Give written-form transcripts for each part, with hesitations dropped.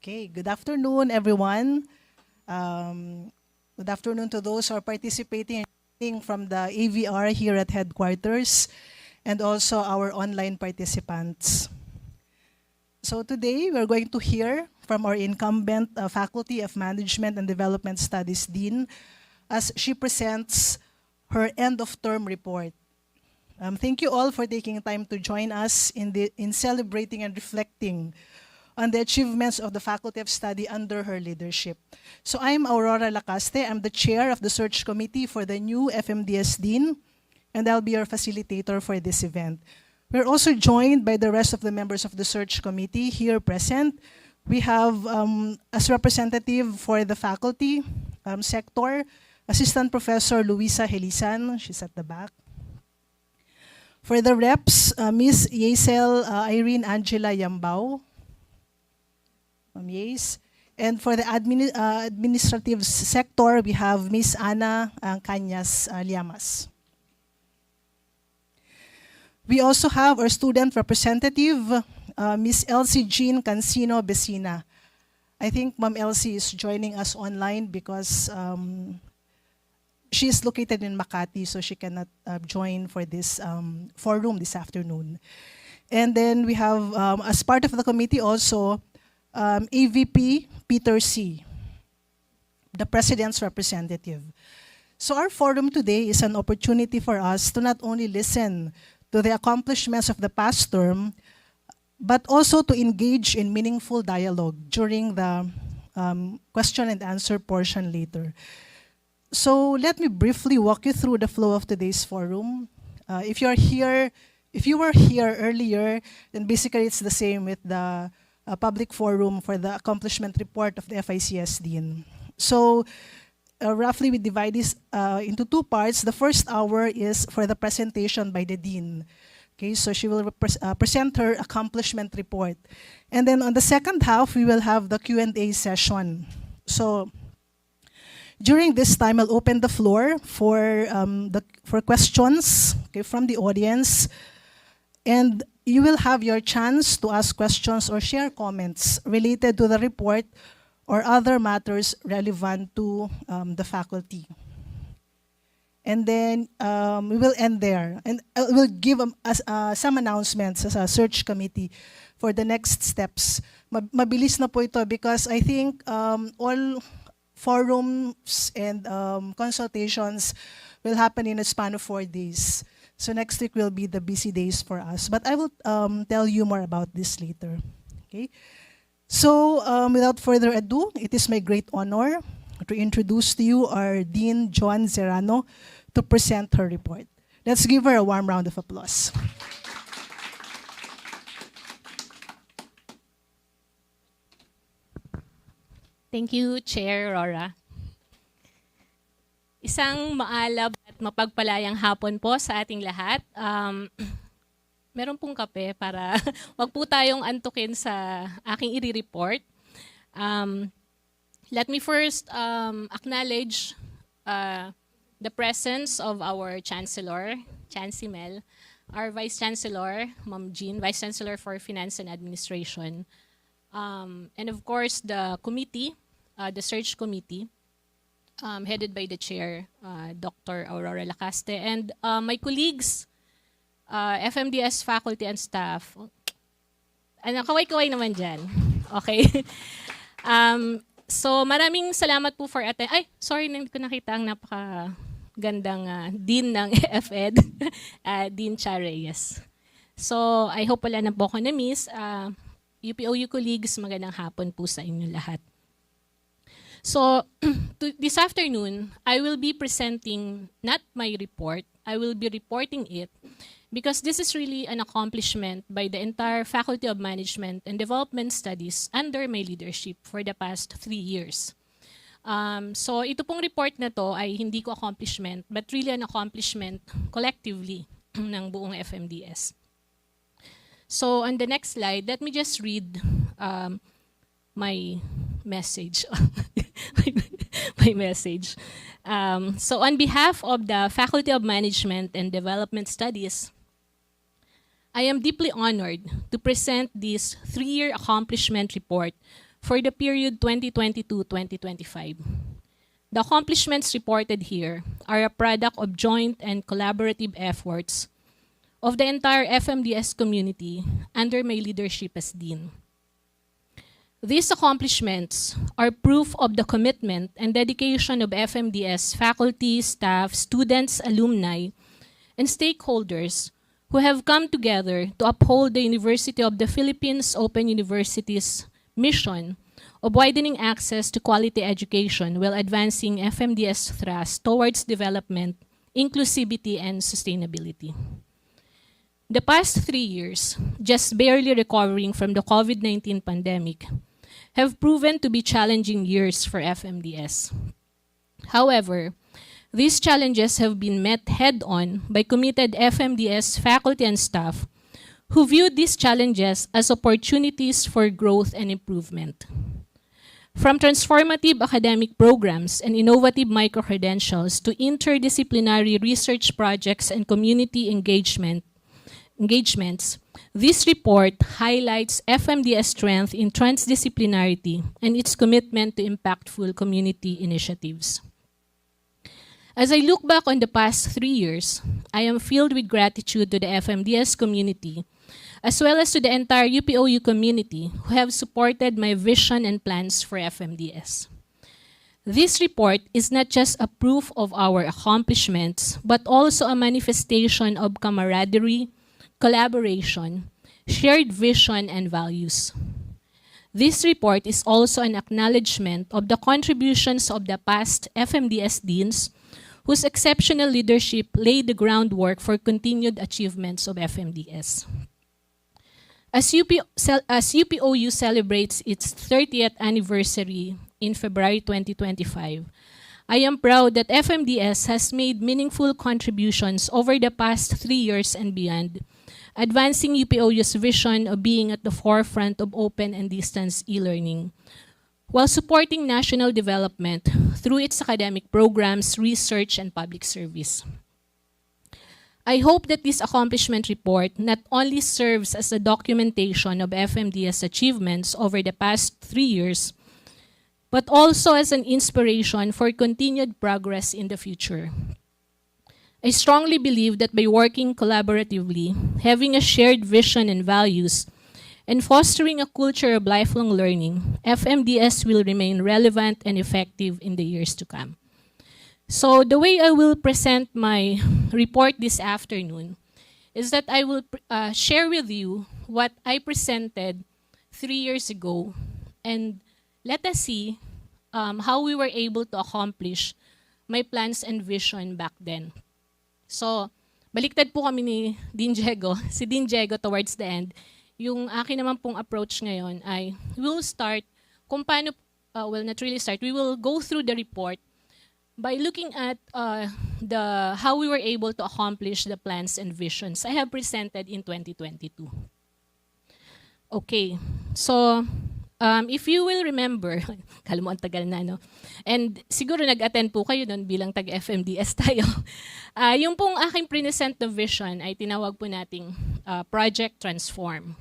Okay, good afternoon, everyone. Good afternoon to those who are participating from the AVR here at headquarters and also our online participants. So today, we're going to hear from our incumbent Faculty of Management and Development Studies Dean as she presents her end-of-term report. Thank you all for taking time to join us in celebrating and reflecting on the achievements of the Faculty of Study under her leadership. So I'm Aurora Lacaste. I'm the chair of the search committee for the new FMDS Dean, and I'll be your facilitator for this event. We're also joined by the rest of the members of the search committee here present. We have, as representative for the faculty sector, Assistant Professor Luisa Helisan, she's at the back. For the reps, Ms. Yesel Irene Angela Yambao, Yes. And for the administrative sector, we have Ms. Ana Cañas Llamas. We also have our student representative, Ms. Elsie Jean Cancino Besina. I think Ma'am Elsie is joining us online because she is located in Makati, so she cannot join for this forum this afternoon. And then we have, as part of the committee also, AVP Peter C., the President's representative. So our forum today is an opportunity for us to not only listen to the accomplishments of the past term, but also to engage in meaningful dialogue during the question and answer portion later. So let me briefly walk you through the flow of today's forum. If you were here earlier, then basically it's the same with the public forum for the accomplishment report of the FICS Dean. So roughly we divide this into two parts. The first hour is for the presentation by the Dean. Okay, so she will present her accomplishment report. And then on the second half, we will have the Q&A session. So during this time, I'll open the floor for questions, okay, from the audience. And you will have your chance to ask questions or share comments related to the report or other matters relevant to the faculty. And then we will end there. And we'll give some announcements as a search committee for the next steps. Mabilis na po ito because I think all forums and consultations will happen in a span of 4 days. So next week will be the busy days for us. But I will tell you more about this later. Okay. So without further ado, it is my great honor to introduce to you our Dean Joan Zerano to present her report. Let's give her a warm round of applause. Thank you, Chair Aurora. Isang maalab at mapagpalayang hapon po sa ating lahat. Meron pong kape para wag po tayong antukin sa aking i-report. Let me first acknowledge the presence of our Chancellor, Chancey Mel, our Vice Chancellor, Ma'am Jean, Vice Chancellor for Finance and Administration, and of course the committee, the search committee, headed by the chair, Dr. Aurora Lacaste, and my colleagues, FMDS faculty and staff. Ano, kaway-kaway naman dyan. Okay. So maraming salamat po for attending. Ay, sorry, hindi ko nakita ang napakagandang Dean ng FED, Dean Cha Reyes. So I hope wala na po ako na-miss. UPOU colleagues, magandang hapon po sa inyo lahat. So this afternoon, I will be presenting not my report, I will be reporting it because this is really an accomplishment by the entire Faculty of Management and Development Studies under my leadership for the past 3 years. So ito pong report na to ay hindi ko accomplishment, but really an accomplishment collectively ng buong FMDS. So on the next slide, let me just read my message. my message. So on behalf of the Faculty of Management and Development Studies, I am deeply honored to present this 3-year accomplishment report for the period 2022-2025. The accomplishments reported here are a product of joint and collaborative efforts of the entire FMDS community under my leadership as Dean. These accomplishments are proof of the commitment and dedication of FMDS faculty, staff, students, alumni, and stakeholders who have come together to uphold the University of the Philippines Open University's mission of widening access to quality education while advancing FMDS thrust towards development, inclusivity, and sustainability. The past 3 years, just barely recovering from the COVID-19 pandemic, have proven to be challenging years for FMDS. However, these challenges have been met head-on by committed FMDS faculty and staff who viewed these challenges as opportunities for growth and improvement. From transformative academic programs and innovative micro-credentials to interdisciplinary research projects and community engagements, this report highlights FMDS strength in transdisciplinarity and its commitment to impactful community initiatives. As I look back on the past 3 years, I am filled with gratitude to the FMDS community, as well as to the entire UPOU community who have supported my vision and plans for FMDS. This report is not just a proof of our accomplishments, but also a manifestation of camaraderie, collaboration, shared vision, and values. This report is also an acknowledgement of the contributions of the past FMDS deans whose exceptional leadership laid the groundwork for continued achievements of FMDS. As UPOU celebrates its 30th anniversary in February 2025, I am proud that FMDS has made meaningful contributions over the past 3 years and beyond, advancing UPOU's vision of being at the forefront of open and distance e-learning, while supporting national development through its academic programs, research, and public service. I hope that this accomplishment report not only serves as a documentation of FMDS achievements over the past 3 years, but also as an inspiration for continued progress in the future. I strongly believe that by working collaboratively, having a shared vision and values, and fostering a culture of lifelong learning, FMDS will remain relevant and effective in the years to come. So the way I will present my report this afternoon is that I will share with you what I presented 3 years ago, and let us see how we were able to accomplish my plans and vision back then. So, baliktad po kami ni Dean Diego, si Dean Diego towards the end. Yung akin naman pong approach ngayon ay we'll start kung paano, not really start, we will go through the report by looking at how we were able to accomplish the plans and visions I have presented in 2022. Okay, so if you will remember, kala mo ang tagal na, no? And siguro nag-attend po kayo doon bilang taga-FMDS tayo. Yung pong aking present na vision ay tinawag po nating Project Transform.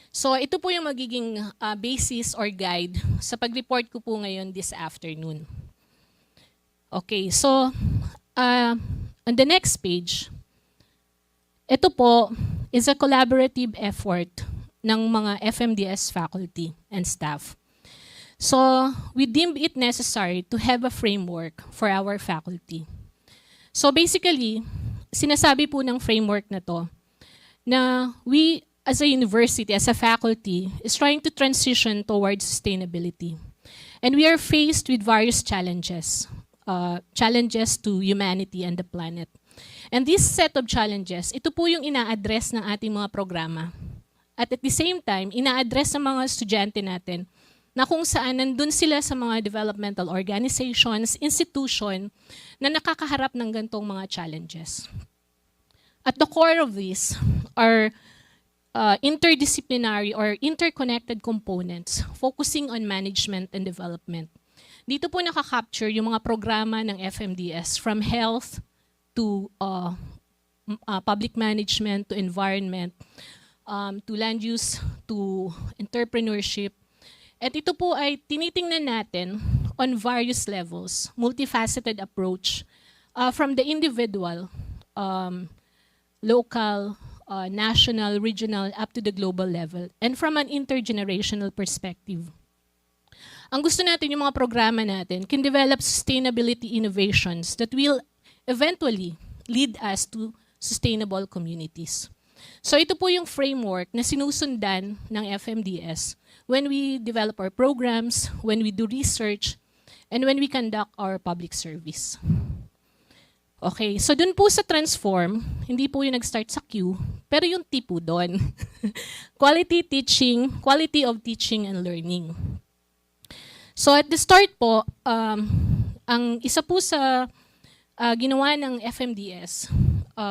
So ito po yung magiging basis or guide sa pag-report ko po ngayon this afternoon. Okay, so on the next page, ito po is a collaborative effort ng mga FMDS faculty and staff. So we deemed it necessary to have a framework for our faculty. So basically, sinasabi po ng framework na to na we as a university, as a faculty, is trying to transition towards sustainability. And we are faced with various challenges, challenges to humanity and the planet. And this set of challenges, ito po yung ina-address ng ating mga programa. At the same time, ina-address ng mga estudyante natin na kung saan nandun sila sa mga developmental organizations, institution na nakakaharap ng gantong mga challenges. At the core of this are interdisciplinary or interconnected components focusing on management and development. Dito po nakakapture yung mga programa ng FMDS from health to public management to environment, to land use, to entrepreneurship. At ito po ay tinitingnan natin on various levels, multifaceted approach from the individual, local, national, regional, up to the global level, and from an intergenerational perspective. Ang gusto natin, yung mga programa natin, can develop sustainability innovations that will eventually lead us to sustainable communities. So ito po yung framework na sinusundan ng FMDS when we develop our programs, when we do research, and when we conduct our public service. Okay, so dun po sa transform, hindi po yung nag-start sa Q, pero yung T po doon. Quality teaching, quality of teaching and learning. So at the start po, ang isa po sa ginawa ng FMDS,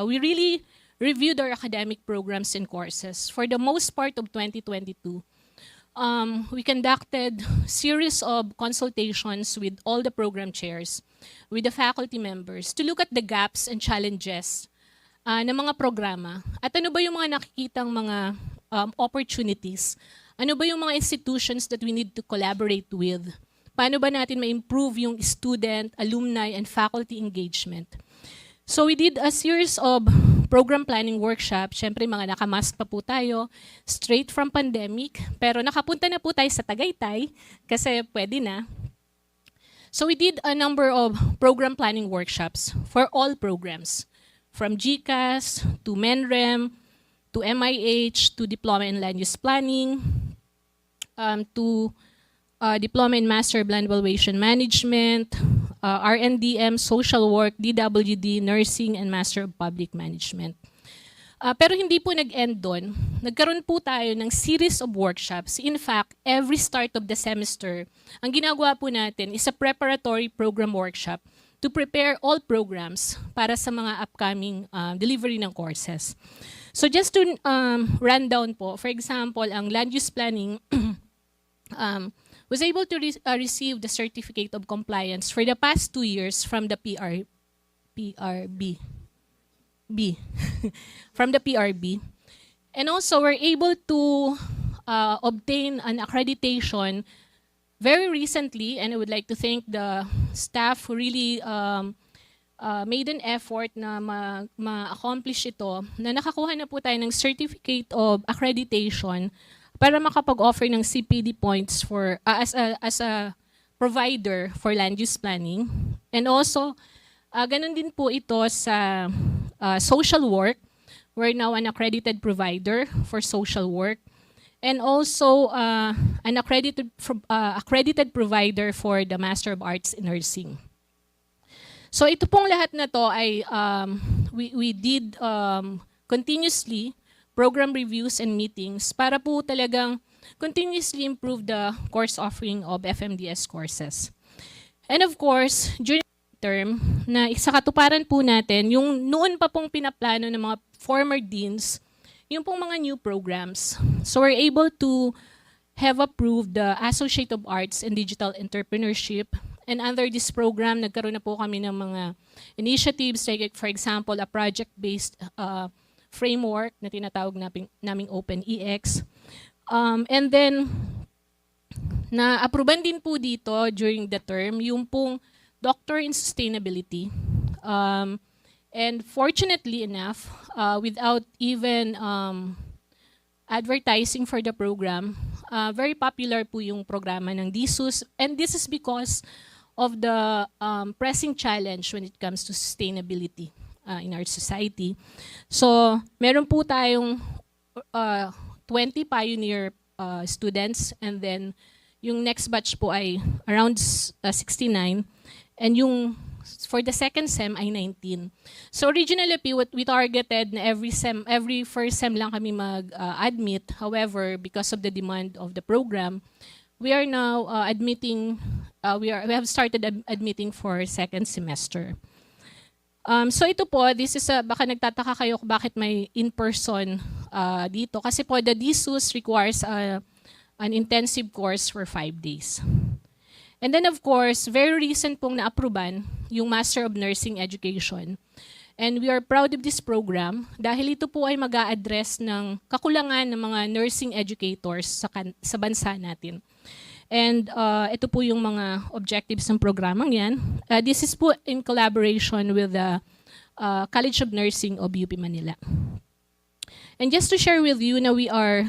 we really reviewed our academic programs and courses. For the most part of 2022, we conducted series of consultations with all the program chairs, with the faculty members, to look at the gaps and challenges ng mga programa. At ano ba yung mga nakikitang mga opportunities? Ano ba yung mga institutions that we need to collaborate with? Paano ba natin ma-improve yung student, alumni, and faculty engagement? So we did a series of program planning workshop. Siyempre, mga nakamask pa po tayo, straight from pandemic. Pero nakapunta na po tayo sa Tagaytay kasi pwede na. So we did a number of program planning workshops for all programs. From GCAS to MENREM, to MIH, to Diploma in Land Use Planning, to Diploma in Master of Land Valuation Management, RNDM, Social Work, DWD, Nursing, and Master of Public Management. Pero hindi po nag-end doon. Nagkaroon po tayo ng series of workshops. In fact, every start of the semester, ang ginagawa po natin is a preparatory program workshop to prepare all programs para sa mga upcoming delivery ng courses. So just to run down po, for example, ang land use planning was able to receive the certificate of compliance for the past 2 years from the PRB. From the PRB. And also, we're able to obtain an accreditation very recently, and I would like to thank the staff who really made an effort na ma-accomplish ito, na nakakuha na po tayo ng certificate of accreditation para makapag-offer ng CPD points for as a provider for land use planning. And also, ganun din po ito sa social work. We're now an accredited provider for social work. And also, an accredited provider for the Master of Arts in Nursing. So ito pong lahat na to ay we did continuously program reviews and meetings para po talagang continuously improve the course offering of FMDS courses. And of course, during the term, na sa katuparan po natin, yung noon pa pong pinaplano ng mga former deans, yung pong mga new programs. So we're able to have approved the Associate of Arts and Digital Entrepreneurship. And under this program, nagkaroon na po kami ng mga initiatives, like for example, a project-based framework na tinatawag naming OpenEX. And then, na-aproban din po dito during the term yung pong Doctor in Sustainability. And fortunately enough, without even advertising for the program, very popular po yung programa ng DSUS. And this is because of the pressing challenge when it comes to sustainability in our society. So, meron po tayong 20 pioneer students, and then yung next batch po ay around 69, and yung for the second sem ay 19. So originally we targeted na every first sem lang kami mag-admit. However, because of the demand of the program, we are now we have started admitting for second semester. So ito po, this is baka nagtataka kayo bakit may in-person dito. Kasi po, the DSUS requires an intensive course for 5 days. And then of course, very recent pong na-aproban yung Master of Nursing Education. And we are proud of this program dahil ito po ay mag-a-address ng kakulangan ng mga nursing educators sa bansa natin. And ito po yung mga objectives ng programang yan. This is po in collaboration with the College of Nursing of UP Manila. And just to share with you, na we have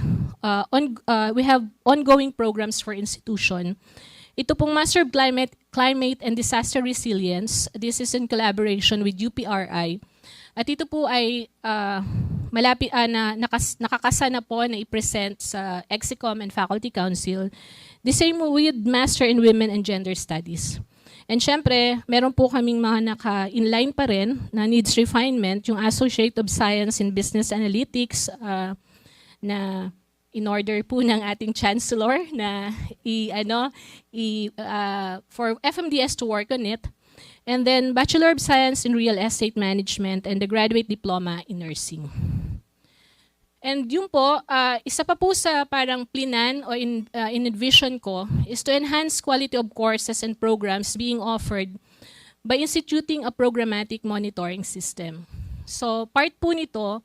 ongoing programs for institution. Ito pong Master of Climate and Disaster Resilience. This is in collaboration with UPRI. At ito po ay nakakasa na po na i-present sa EXICOM and Faculty Council. The same with Master in Women and Gender Studies. And syempre, meron po kaming mga naka-inline pa rin na needs refinement, yung Associate of Science in Business Analytics na in order po ng ating Chancellor na for FMDS to work on it. And then Bachelor of Science in Real Estate Management and the Graduate Diploma in Nursing. And yun po, isa pa po sa parang plinan o in-envision ko is to enhance quality of courses and programs being offered by instituting a programmatic monitoring system. So part po nito,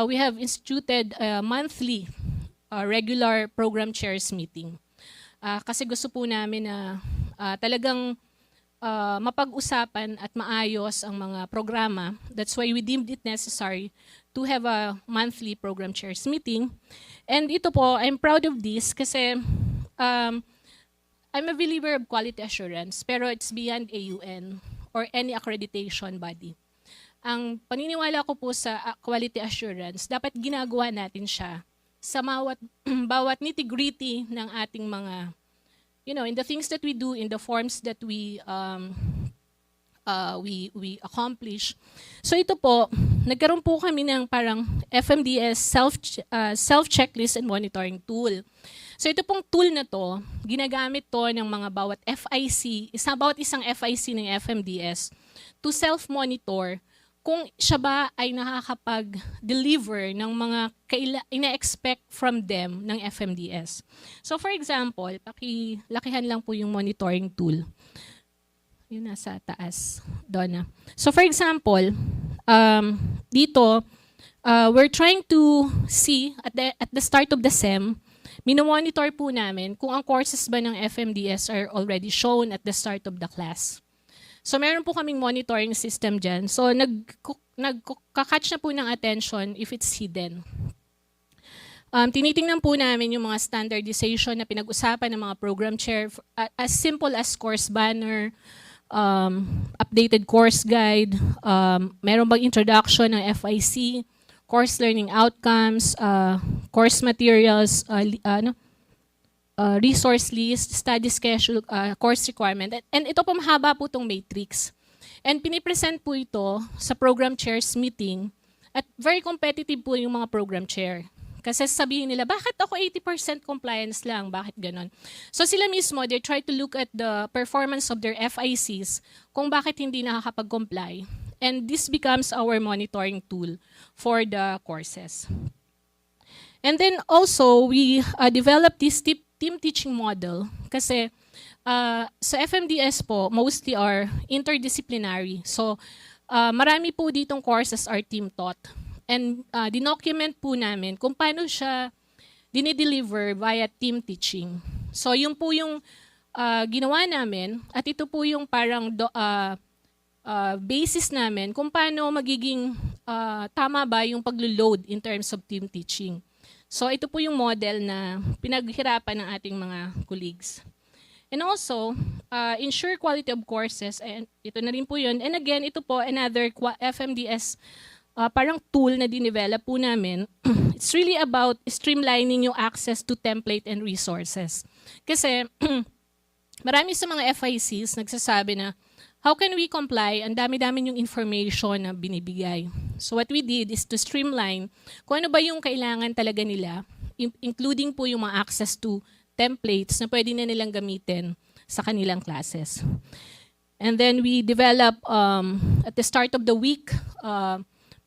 we have instituted a monthly regular program chairs meeting. Kasi gusto po namin na talagang mapag-usapan at maayos ang mga programa. That's why we deemed it necessary to have a monthly program chairs meeting. And ito po, I'm proud of this kasi I'm a believer of quality assurance, pero it's beyond AUN or any accreditation body. Ang paniniwala ko po sa quality assurance, dapat ginagawa natin siya sa bawat nitty-gritty ng ating mga, in the things that we do, in the forms that we accomplish. So ito po, nagkaroon po kami ng parang FMDS self-checklist and monitoring tool. So ito pong tool na to, ginagamit to ng mga bawat FIC, bawat isang FIC ng FMDS to self-monitor kung siya ba ay nakakapag-deliver ng mga ina-expect from them ng FMDS. So for example, pakilakihan lang po yung monitoring tool. Yun nasa taas, Donna. So for example, dito, we're trying to see at the start of the SEM, minomonitor po namin kung ang courses ba ng FMDS are already shown at the start of the class. So meron po kaming monitoring system dyan. So nagkakatch na po ng attention if it's hidden. Tinitingnan po namin yung mga standardization na pinag-usapan ng mga program chair, as simple as course banner, updated course guide, meron bang introduction ng FIC, course learning outcomes, course materials, resource list, study schedule, course requirement. And ito po mahaba po itong matrix. And pinipresent po ito sa program chairs meeting at very competitive po yung mga program chair. Kasi sabihin nila, bakit ako 80% compliance lang? Bakit ganon? So sila mismo, they try to look at the performance of their FICs kung bakit hindi nakakapag-comply. And this becomes our monitoring tool for the courses. And then also, we developed this team teaching model kasi sa FMDS po, mostly are interdisciplinary. So marami po ditong courses are team taught. And dinocument po namin kung paano siya dinideliver via team teaching. So yun po yung ginawa namin at ito po yung parang basis namin kung paano magiging tama ba yung paglo-load in terms of team teaching. So ito po yung model na pinaghirapan ng ating mga colleagues. And also, ensure quality of courses. And ito na rin po yun. And again, ito po another FMDS parang tool na dinevelop po namin. It's really about streamlining yung access to template and resources. Kasi marami sa mga FICs nagsasabi na, how can we comply? Ang dami-dami yung information na binibigay. So what we did is to streamline kung ano ba yung kailangan talaga nila, including po yung mga access to templates na pwede na nilang gamitin sa kanilang classes. And then we develop at the start of the week,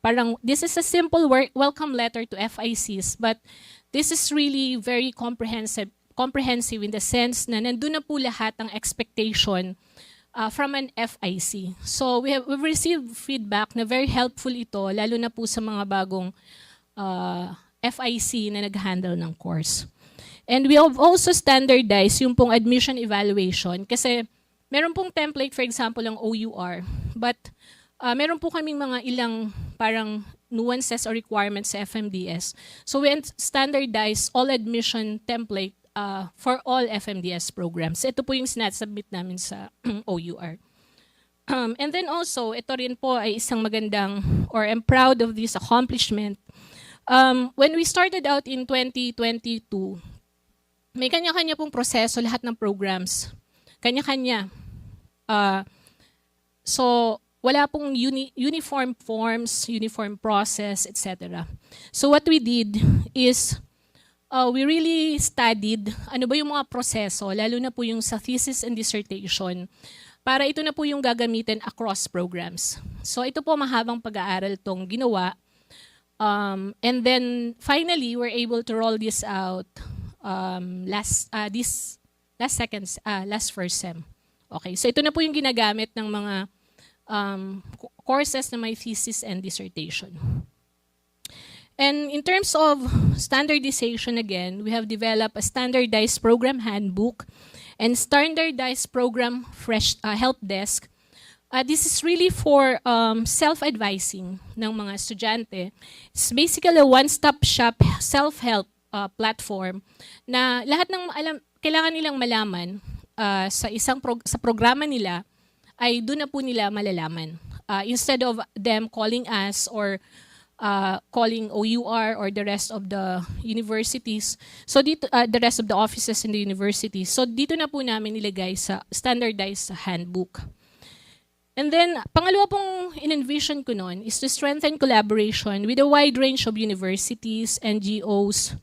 parang this is a simple welcome letter to FICs, but this is really very comprehensive in the sense na nandun na po lahat ng expectation from an FIC. So we've received feedback na very helpful ito, lalo na po sa mga bagong FIC na nag-handle ng course. And we have also standardized yung pong admission evaluation kasi meron pong template, for example, ang OUR. But meron po kaming mga ilang parang nuances or requirements sa FMDS. So we standardize all admission template for all FMDS programs. Ito po yung sinasubmit namin sa OUR. And then also, ito rin po ay isang magandang, or I'm proud of this accomplishment. When we started out in 2022, may kanya-kanya pong proseso lahat ng programs. Kanya-kanya. So, wala pong uniform forms, uniform process, etc. So what we did is, we really studied ano ba yung mga proseso, lalo na po yung sa thesis and dissertation, para ito na po yung gagamitin across programs. So ito po mahabang pag-aaral tong ginawa. And then finally, we're able to roll this out last first sem. Okay, so ito na po yung ginagamit ng mga courses na may thesis and dissertation. And in terms of standardization again, we have developed a standardized program handbook and standardized program help desk. This is really for self-advising ng mga estudyante. It's basically a one-stop shop self-help platform na lahat ng kailangan nilang malaman sa programa nila ay doon na po nila malalaman. Instead of them calling us or calling OUR or the rest of the universities, so dito, the rest of the offices in the universities, so dito na po namin nilagay sa standardized handbook. And then, pangalawa pong in-envision ko noon is to strengthen collaboration with a wide range of universities, NGOs,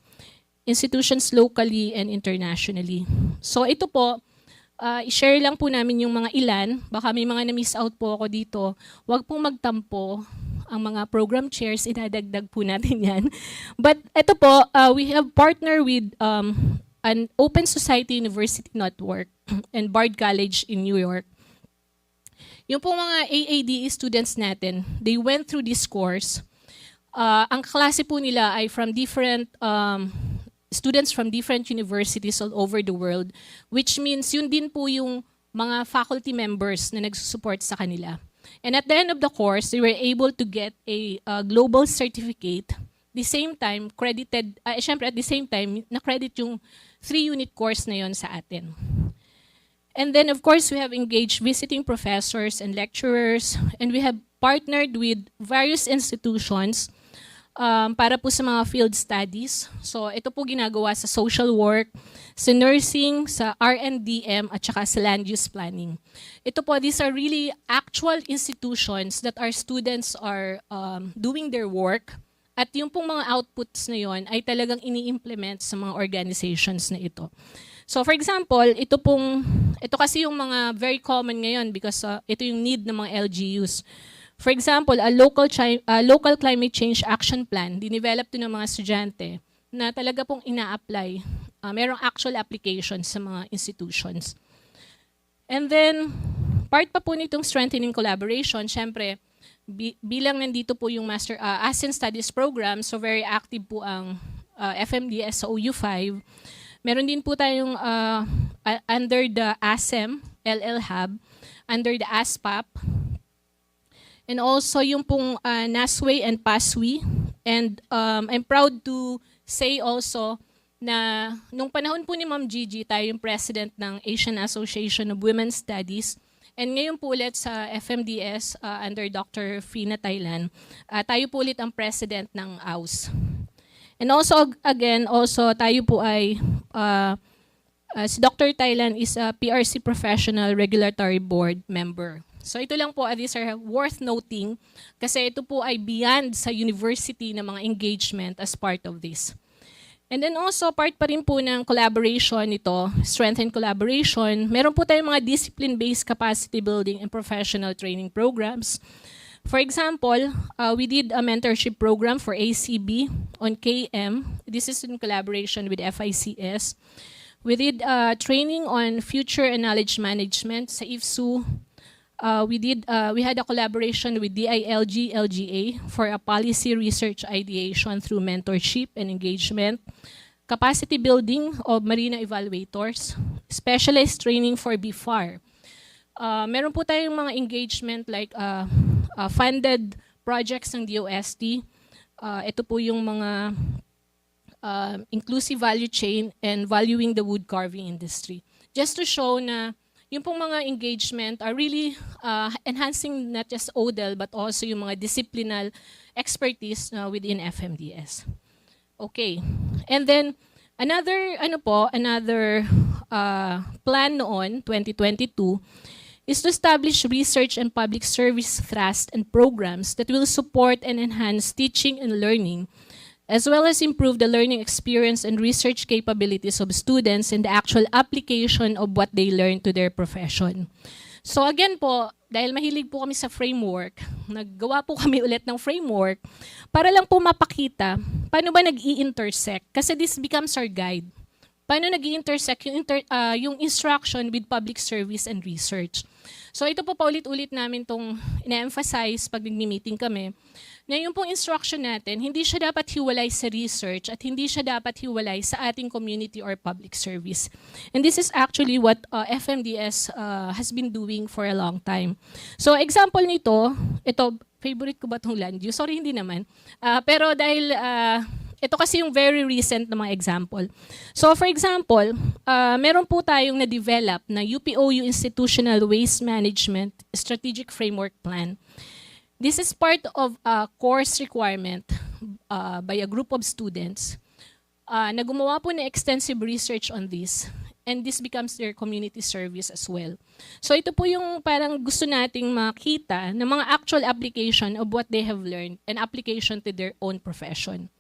institutions locally and internationally. So ito po, i-share lang po namin yung mga ilan. Baka may mga na-miss out po ako dito. Huwag pong magtampo. Ang mga program chairs, idadagdag po natin yan. But ito po, we have partnered with an Open Society University Network and Bard College in New York. Yung po mga AADE students natin, they went through this course. Ang klase po nila ay from different students from different universities all over the world, which means yun din po yung mga faculty members na nagsusupport sa kanila. And at the end of the course, they were able to get a global certificate. The same time, credited, syempre at the same time, na-credit yung 3-unit course na yon sa atin. And then, of course, we have engaged visiting professors and lecturers, and we have partnered with various institutions para po sa mga field studies. So ito po ginagawa sa social work, sa nursing, sa R&DM, at saka sa land use planning. Ito po, these are really actual institutions that our students are doing their work. At yung pong mga outputs na yon ay talagang ini-implement sa mga organizations na ito. So for example, ito kasi yung mga very common ngayon because ito yung need ng mga LGUs. For example, a local climate change action plan, dinevelop to ng mga estudyante na talaga pong ina-apply. Merong actual application sa mga institutions. And then, part pa po nitong strengthening collaboration, syempre, bilang nandito po yung ASEAN Studies Program, so very active po ang FMDS sa OU5. Meron din po tayong under the ASEM, LL Hub, under the ASPAP, and also yung pong NASWay and PASWay. And I'm proud to say also na nung panahon po ni Ma'am Gigi, tayo yung president ng Asian Association of Women's Studies. And ngayon po ulit sa FMDS under Dr. Fina Thailand, tayo po ulit ang president ng AUS. And also, again, tayo po ay, si Dr. Thailand is a PRC Professional Regulatory Board member. So ito lang po, these are worth noting kasi ito po ay beyond sa university na mga engagement as part of this. And then also, part pa rin po ng collaboration ito, strengthen collaboration. Meron po tayong mga discipline-based capacity building and professional training programs. For example, we did a mentorship program for ACB on KM. This is in collaboration with FICS. We did training on future and knowledge management sa IFSU. We had a collaboration with DILG LGA for a policy research ideation through mentorship and engagement. capacity building of marina evaluators, specialized training for BFAR. Meron po tayong mga engagement like funded projects ng DOST. Ito po yung mga inclusive value chain and valuing the wood carving industry. Just to show na yung pong mga engagement are really enhancing not just ODEL but also yung mga disciplinal expertise within FMDS. Okay. And then another plan noon 2022 is to establish research and public service thrust and programs that will support and enhance teaching and learning, as well as improve the learning experience and research capabilities of students in the actual application of what they learn to their profession. So again po, dahil mahilig po kami sa framework, naggawa po kami ulit ng framework para lang po mapakita paano ba nag-i-intersect. Kasi this becomes our guide. Paano nag-i-intersect yung instruction with public service and research. So ito po paulit-ulit namin itong ina-emphasize pag nag-meeting kami, na yung pong instruction natin, hindi siya dapat hiwalay sa research at hindi siya dapat hiwalay sa ating community or public service. And this is actually what FMDS has been doing for a long time. So example nito, ito, favorite ko ba itong land use? Sorry, hindi naman. Pero dahil ito kasi yung very recent na mga example. So for example, meron po tayong na-develop na UPOU Institutional Waste Management Strategic Framework Plan. This is part of a course requirement by a group of students na gumawa po ng extensive research on this, and this becomes their community service as well. So ito po yung parang gusto nating makita ng mga actual application of what they have learned and application to their own profession.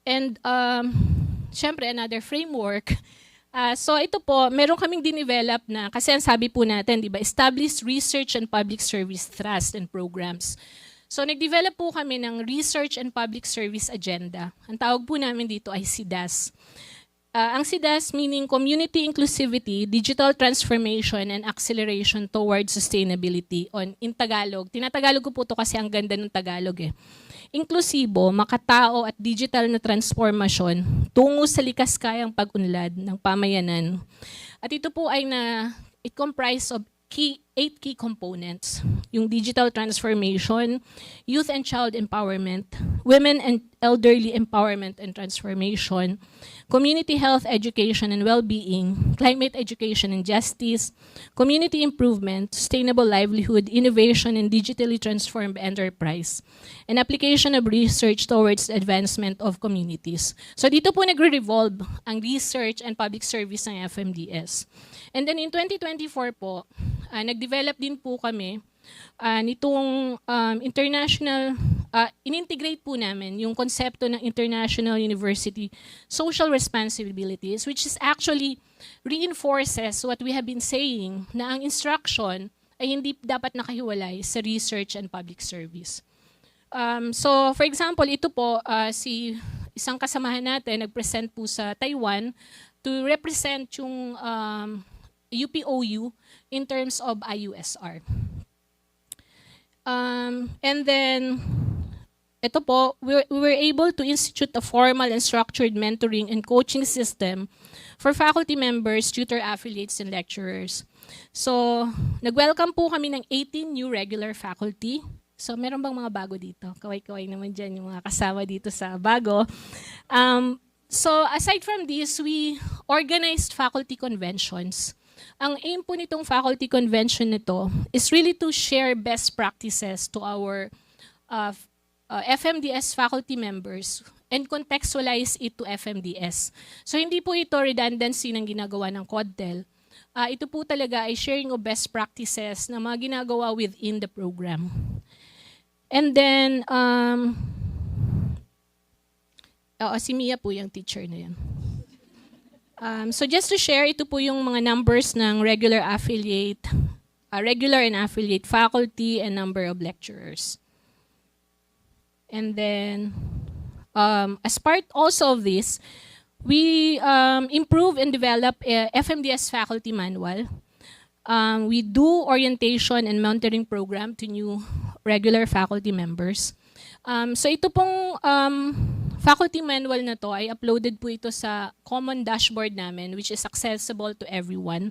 And syempre another framework. So ito po, meron kaming dinevelop na, kasi ang sabi po natin, di ba, establish research and public service thrust and programs. So nag-develop po kami ng research and public service agenda. Ang tawag po namin dito ay CIDAS. Ang CIDAS meaning Community Inclusivity, Digital Transformation, and Acceleration Towards Sustainability in Tagalog. Tinatagalog ko po ito kasi ang ganda ng Tagalog eh. Inklusibo, makatao at digital na transformasyon tungo sa likas kayang pag-unlad ng pamayanan. At ito po ay it comprised of 8 key components. Yung digital transformation, youth and child empowerment, women and elderly empowerment and transformation, community health education and well-being, climate education and justice, community improvement, sustainable livelihood, innovation and digitally transformed enterprise, and application of research towards the advancement of communities. So dito po nagre-revolve ang research and public service ng FMDS. And then in 2024 po, nag-develop din po kami nitong international, in-integrate po namin yung konsepto ng International University Social Responsibilities, which is actually reinforces what we have been saying na ang instruction ay hindi dapat nakahiwalay sa research and public service. So for example, ito po, isang kasamahan natin nag-present po sa Taiwan to represent yung UPOU in terms of IUSR. And then, ito po, we were able to institute a formal and structured mentoring and coaching system for faculty members, tutor affiliates, and lecturers. So, nag-welcome po kami ng 18 new regular faculty. So, meron bang mga bago dito? Kaway-kaway naman dyan yung mga kasama dito sa bago. So, aside from this, we organized faculty conventions. Ang aim po nitong faculty convention nito is really to share best practices to our FMDS faculty members and contextualize it to FMDS. So hindi po ito redundancy ng ginagawa ng CODTEL. Ito po talaga ay sharing of best practices na mga ginagawa within the program. And then, si Mia po yung teacher na yan. So just to share, ito po yung mga numbers ng regular and affiliate faculty and number of lecturers. And then, as part also of this, we improve and develop a FMDS faculty manual. We do orientation and mentoring program to new regular faculty members. So ito pong faculty manual na to ay uploaded po ito sa common dashboard namin, which is accessible to everyone.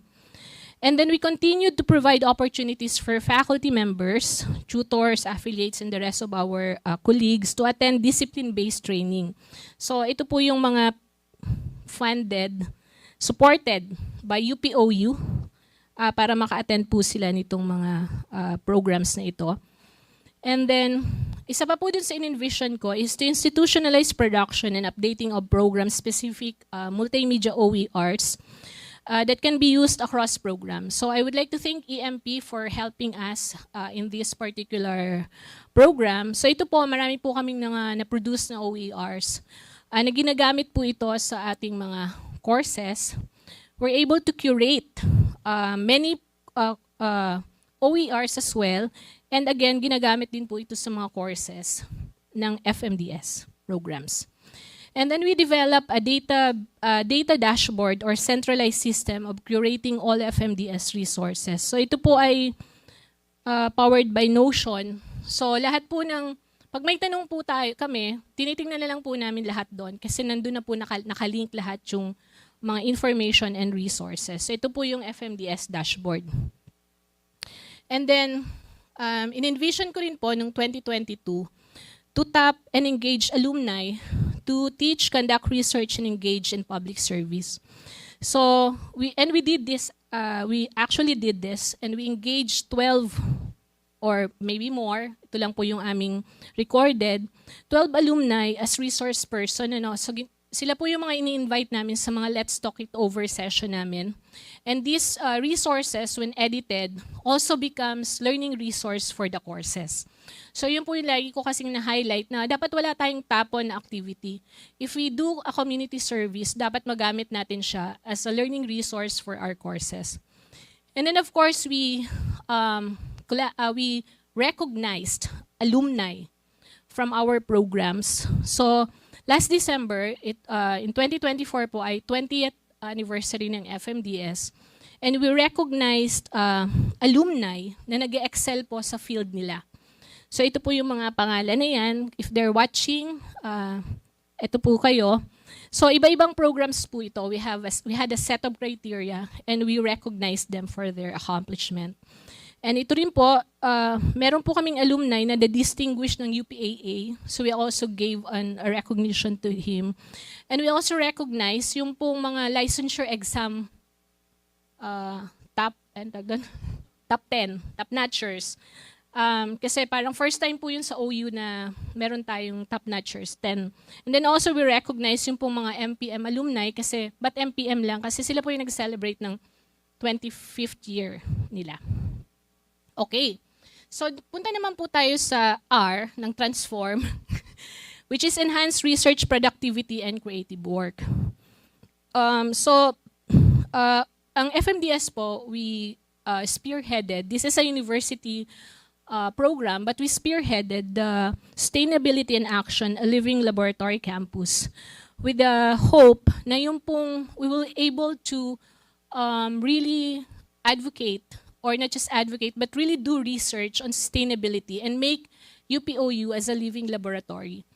And then we continue to provide opportunities for faculty members, tutors, affiliates, and the rest of our colleagues to attend discipline-based training. So ito po yung mga funded, supported by UPOU para maka-attend po sila nitong mga programs na ito. And then, isa pa po din sa in-envision ko is to institutionalize production and updating of program-specific multimedia OERs that can be used across programs. So I would like to thank EMP for helping us in this particular program. So ito po, marami po kaming na-produce na OERs na ginagamit po ito sa ating mga courses. We're able to curate many OERs as well. And again, ginagamit din po ito sa mga courses ng FMDS programs. And then we develop a data dashboard or centralized system of curating all FMDS resources. So ito po ay powered by Notion. So lahat po ng, pag may tanong po kami, tinitingnan na lang po namin lahat doon kasi nandun na po nakalink lahat yung mga information and resources. So ito po yung FMDS dashboard. And then, in-envision ko rin po noong 2022 to tap and engage alumni to teach, conduct research, and engage in public service. So, we did this, we actually did this, and we engaged 12 or maybe more, ito lang po yung aming recorded, 12 alumni as resource person. So, sila po yung mga ini-invite namin sa mga Let's Talk It Over session namin. And these resources, when edited, also becomes learning resource for the courses. So yun po yung lagi ko kasing na-highlight na dapat wala tayong tapon na activity. If we do a community service, dapat magamit natin siya as a learning resource for our courses. And then of course, we recognized alumni from our programs. So last December, in 2024 po ay 20th anniversary ng FMDS. And we recognized alumni na nag-excel po sa field nila. So ito po yung mga pangalan na yan. If they're watching, ito po kayo. So iba-ibang programs po ito. We had a set of criteria and we recognized them for their accomplishment. And ito rin po, meron po kaming alumni na distinguished ng UPAA. So we also gave a recognition to him. And we also recognize yung pong mga licensure exam top 10, top notchers. Kasi parang first time po yun sa OU na meron tayong top notchers, 10. And then also we recognize yung pong mga MPM alumni kasi, ba't MPM lang? Kasi sila po yung nag-celebrate ng 25th year nila. Okay. So punta naman po tayo sa R ng transform, which is enhance research productivity and creative work. Ang FMDS po, we spearheaded, this is a university program, but we spearheaded the Sustainability and Action, a Living Laboratory Campus with the hope na yung pong we will able to really advocate, or not just advocate, but really do research on sustainability and make UPOU as a living laboratory.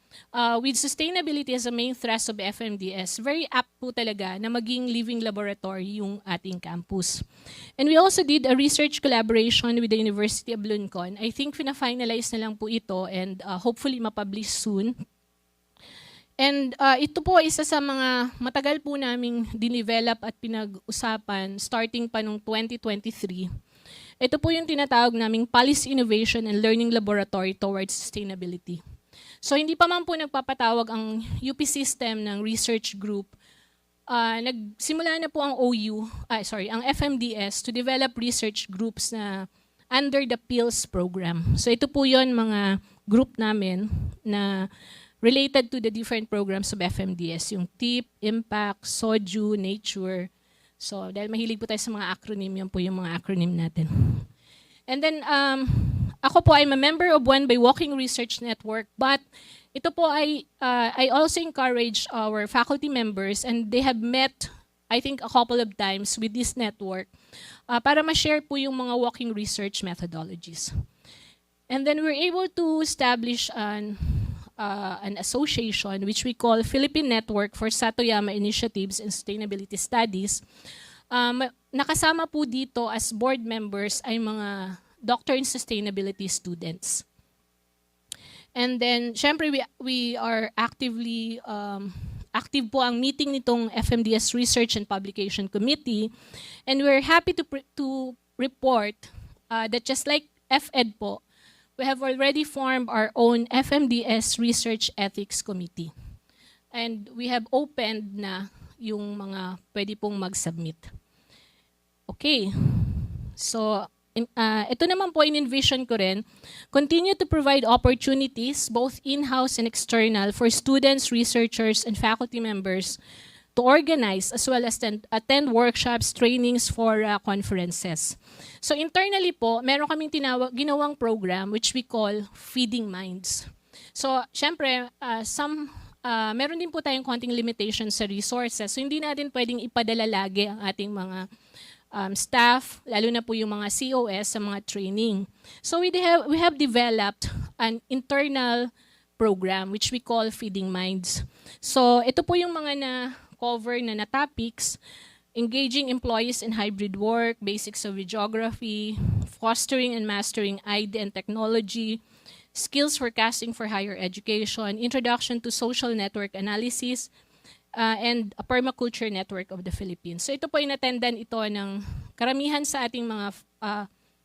With sustainability as a main thrust of FMDS, very apt po talaga na maging living laboratory yung ating campus. And we also did a research collaboration with the University of Luncon. I think fina-finalize na lang po ito and hopefully mapublish soon. And ito po isa sa mga matagal po naming dinevelop at pinag-usapan starting pa noong 2023. Ito po yung tinatawag naming Policy Innovation and Learning Laboratory towards Sustainability. So hindi pa man po nagpapatawag ang UP system ng research group. Nagsimula na po ang ang FMDS to develop research groups na under the PILS program. So ito po yon mga group namin na related to the different programs of FMDS, yung TIP, Impact, SOJU, Nature. So dahil mahilig po tayo sa mga acronym, yan po yung mga acronym natin. And then ako po I'm a member of One by Walking Research Network, but ito po I also encourage our faculty members, and they have met I think a couple of times with this network para ma-share po yung mga walking research methodologies. And then we're able to establish an association which we call Philippine Network for Satoyama Initiatives in Sustainability Studies. Nakasama po dito as board members ay mga Doctor in Sustainability students. And then, syempre, we are actively, active po ang meeting nitong FMDS Research and Publication Committee. And we're happy to report that just like FED po, we have already formed our own FMDS Research Ethics Committee. And we have opened na yung mga pwede pong mag-submit. Okay. So, ito naman po in-envision ko rin, continue to provide opportunities, both in-house and external, for students, researchers, and faculty members to organize as well as attend workshops, trainings for conferences. So internally po, meron kaming ginawang program which we call Feeding Minds. So syempre, meron din po tayong konting limitations sa resources. So hindi natin pwedeng ipadala lagi ang ating mga staff, lalo na po yung mga COS sa mga training. So we have developed an internal program which we call Feeding Minds. So ito po yung mga na-cover na topics: engaging employees in hybrid work, basics of geography, fostering and mastering ID and technology, skills forecasting for higher education, introduction to social network analysis, and a permaculture network of the Philippines. So ito po inattendan ito ng karamihan sa ating mga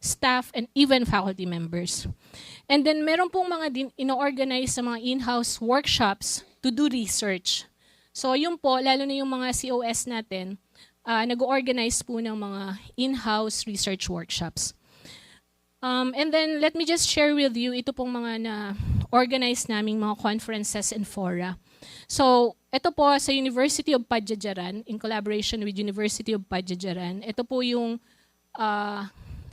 staff and even faculty members. And then meron pong mga ino-organize sa mga in-house workshops to do research. So yun po, lalo na yung mga COS natin, nag-organize po ng mga in-house research workshops. And then let me just share with you ito pong mga na-organize naming mga conferences and fora. So, ito po sa University of Padjadjaran, in collaboration with University of Padjadjaran, ito po yung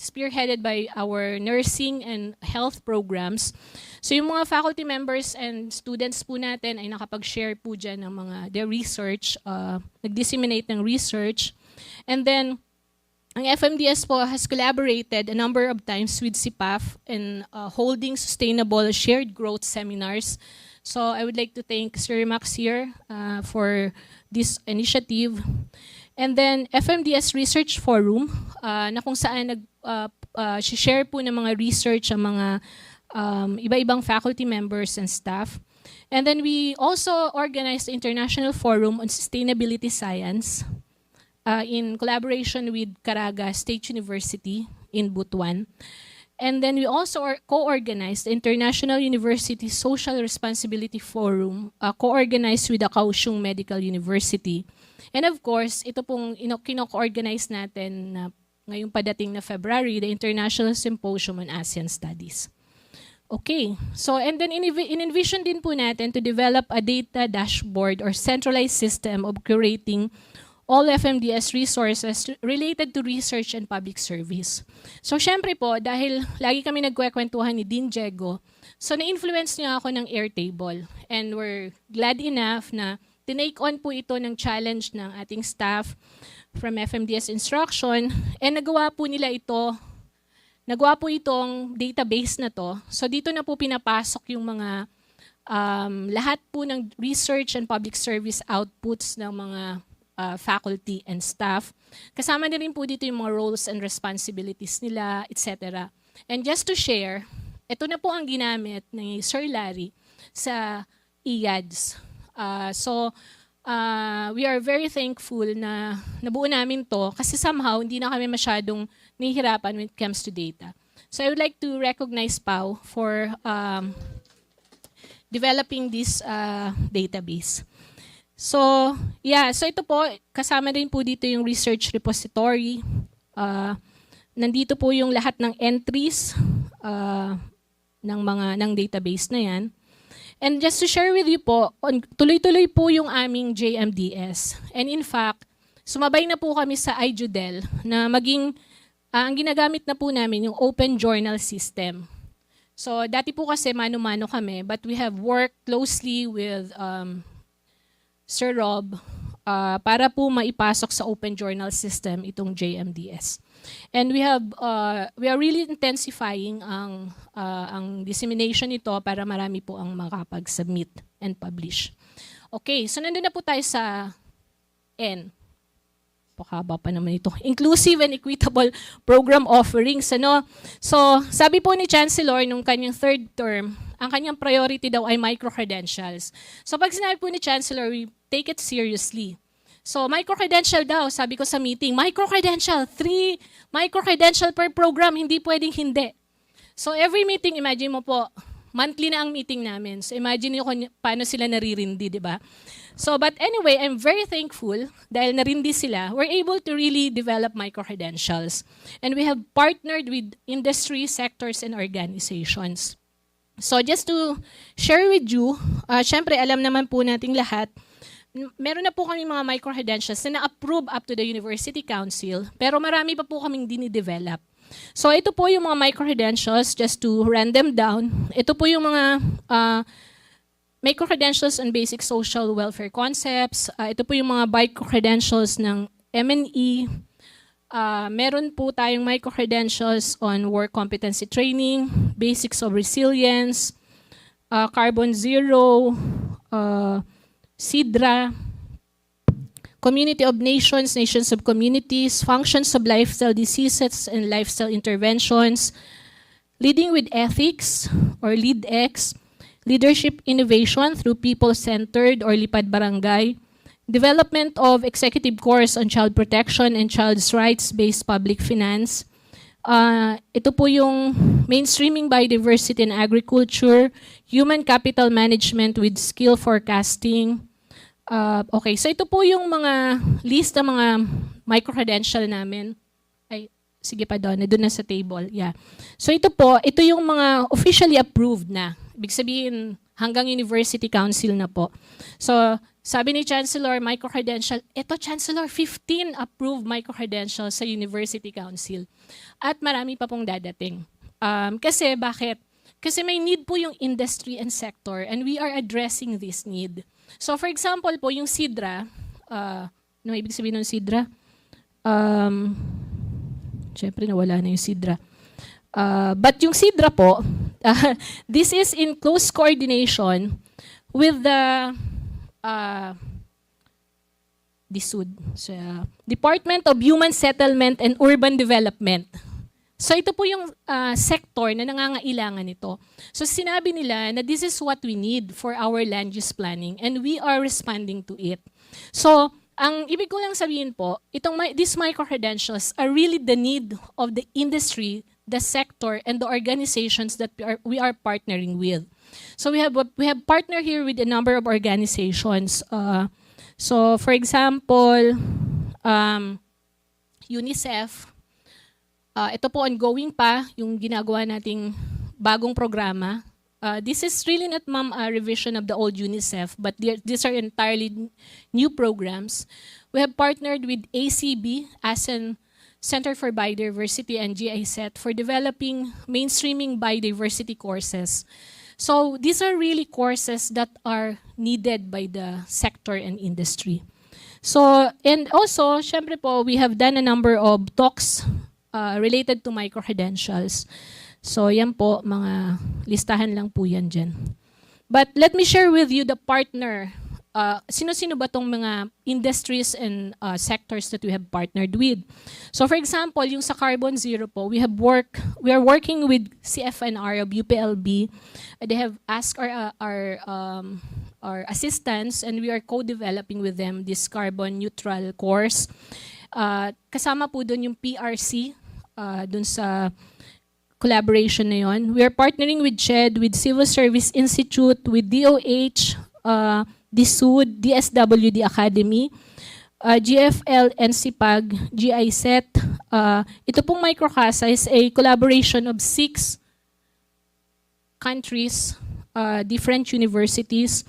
spearheaded by our nursing and health programs. So, yung mga faculty members and students po natin ay nakapag-share po dyan ng mga their research, nag-disseminate ng research. And then, ang FMDS po has collaborated a number of times with CPAF in holding sustainable shared growth seminars. So I would like to thank Sir Max here for this initiative. And then FMDS Research Forum, na kung saan share po ng mga research ang mga iba-ibang faculty members and staff. And then we also organized the International Forum on Sustainability Science in collaboration with Caraga State University in Butuan. And then we also co-organized the International University Social Responsibility Forum, co-organized with the Kaohsiung Medical University. And of course, ito pong kino-organize natin ngayong padating na February, the International Symposium on ASEAN Studies. Okay, so and then in-envision din po natin to develop a data dashboard or centralized system of curating all FMDS resources related to research and public service. So syempre po, dahil lagi kami nagkwekwentuhan ni Dean Diego, so na-influence niya ako ng Airtable. And we're glad enough na tinake on po ito ng challenge ng ating staff from FMDS Instruction. And nagawa po itong database na to. So dito na po pinapasok yung mga lahat po ng research and public service outputs ng mga faculty and staff. Kasama na rin po dito yung mga roles and responsibilities nila, etc. And just to share, ito na po ang ginamit ni Sir Larry sa IADS. We are very thankful na nabuo namin to kasi somehow hindi na kami masyadong nahihirapan when it comes to data. So I would like to recognize POU for developing this database. So, yeah. So, ito po, kasama din po dito yung research repository. Nandito po yung lahat ng entries ng database na yan. And just to share with you po, tuloy-tuloy po yung aming JMDS. And in fact, sumabay na po kami sa iJudel na ang ginagamit na po namin yung open journal system. So, dati po kasi mano-mano kami, but we have worked closely with Sir Rob para po maipasok sa open journal system itong JMDS. And we are really intensifying ang dissemination nito para marami po ang makapag-submit and publish. Okay, so nandun na po tayo sa N. Pakaba pa naman ito. Inclusive and equitable program offerings. Ano? So, sabi po ni Chancellor nung kanyang third term, ang kanyang priority daw ay micro-credentials. So, pag sinabi po ni Chancellor, we take it seriously. So, micro-credential daw, sabi ko sa meeting, micro-credential, 3 micro-credential per program, hindi pwedeng hindi. So, every meeting, imagine mo po, monthly na ang meeting namin. So, imagine nyo kung paano sila naririndi, di ba? So, but anyway, I'm very thankful dahil narindi sila, we're able to really develop micro-credentials. And we have partnered with industry, sectors, and organizations. So, just to share with you, syempre, alam naman po nating lahat, meron na po kami mga micro-credentials na na-approve up to the University Council, pero marami pa po kaming dinidevelop. So ito po yung mga micro-credentials, just to run them down. Ito po yung mga micro-credentials on basic social welfare concepts. Ito po yung mga micro-credentials ng M&E. Meron po tayong micro-credentials on work competency training, basics of resilience, carbon zero, SIDRA, Community of Nations, Nations of Communities, Functions of Lifestyle Diseases and Lifestyle Interventions, Leading with Ethics or LeadX, Leadership Innovation through People-Centered or Lipad Barangay, Development of Executive Course on Child Protection and Child's Rights-Based Public Finance. Ito po yung Mainstreaming Biodiversity in Agriculture, Human Capital Management with Skill Forecasting. Okay, so ito po yung mga list ng mga micro-credential namin. Ay, sige pa doon na sa table. Yeah. So ito po, ito yung mga officially approved na. Ibig sabihin, hanggang University Council na po. So, sabi ni Chancellor, micro-credential, ito Chancellor, 15 approved micro-credentials sa University Council. At marami pa pong dadating. Kasi bakit? Kasi may need po yung industry and sector and we are addressing this need. So for example po, yung SIDRA, ano ibig sabihin ng SIDRA? Siyempre nawala na yung SIDRA. But yung SIDRA po, this is in close coordination with the DSUD, so, Department of Human Settlement and Urban Development. So ito po yung sector na nangangailangan nito. So sinabi nila na this is what we need for our land use planning and we are responding to it. So ang ibig ko lang sabihin po, these micro-credentials are really the need of the industry, the sector, and the organizations that we are partnering with. So we have partnered here with a number of organizations. So for example, UNICEF. Ito po ongoing pa yung ginagawa nating bagong programa. This is really not a revision of the old UNICEF, but these are entirely new programs. We have partnered with ACB, ASEAN Center for Biodiversity and GIZ for developing mainstreaming biodiversity courses. So these are really courses that are needed by the sector and industry. So, and also, syempre po, we have done a number of talks related to micro-credentials. So, yan po, mga listahan lang po yan dyan. But let me share with you the partner. Sino-sino ba tong mga industries and sectors that we have partnered with? So, for example, yung sa Carbon Zero po, we are working with CFNR of UPLB. They have asked our assistance and we are co-developing with them this carbon neutral course. Kasama po dun yung PRC, dun sa collaboration na yon. We are partnering with CHED, with Civil Service Institute, with DOH, DSUD, DSWD Academy, GFL, NCPAG, GIZ. Ito pong microcasa is a collaboration of 6 countries, different universities.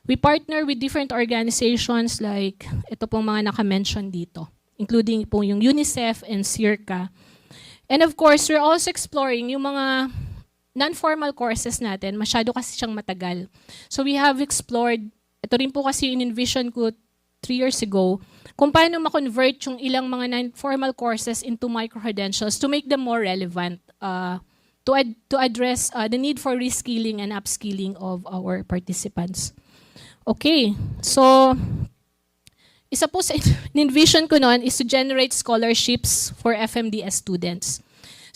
We partner with different organizations like ito pong mga naka-mention dito, including po yung UNICEF and CIRCA. And of course, we're also exploring yung mga non-formal courses natin. Masyado kasi siyang matagal. So we have explored, ito rin po kasi in-envision ko 3 years ago, kung paano ma-convert yung ilang mga non-formal courses into micro-credentials to make them more relevant, to address the need for reskilling and upskilling of our participants. Okay, so isa po sa in-envision ko noon is to generate scholarships for FMDS students.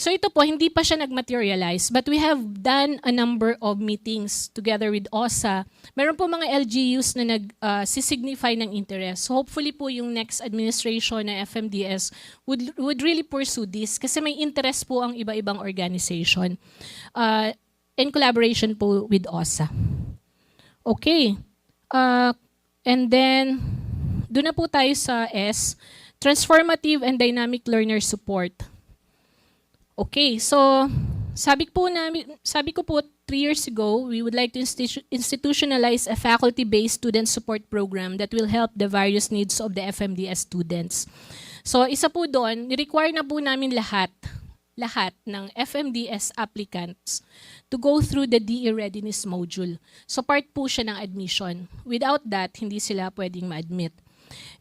So ito po, hindi pa siya nag-materialize, but we have done a number of meetings together with OSA. Meron po mga LGUs na nag-signify ng interest. So hopefully po yung next administration na FMDS would really pursue this kasi may interest po ang iba-ibang organization in collaboration po with OSA. Okay. And then, doon na po tayo sa S, transformative and dynamic learner support. Okay, so sabi ko po 3 years ago, we would like to institutionalize a faculty-based student support program that will help the various needs of the FMDS students. So isa po doon, ni-require na po namin lahat ng FMDS applicants to go through the DE readiness module. So part po siya ng admission. Without that, hindi sila pwedeng ma-admit.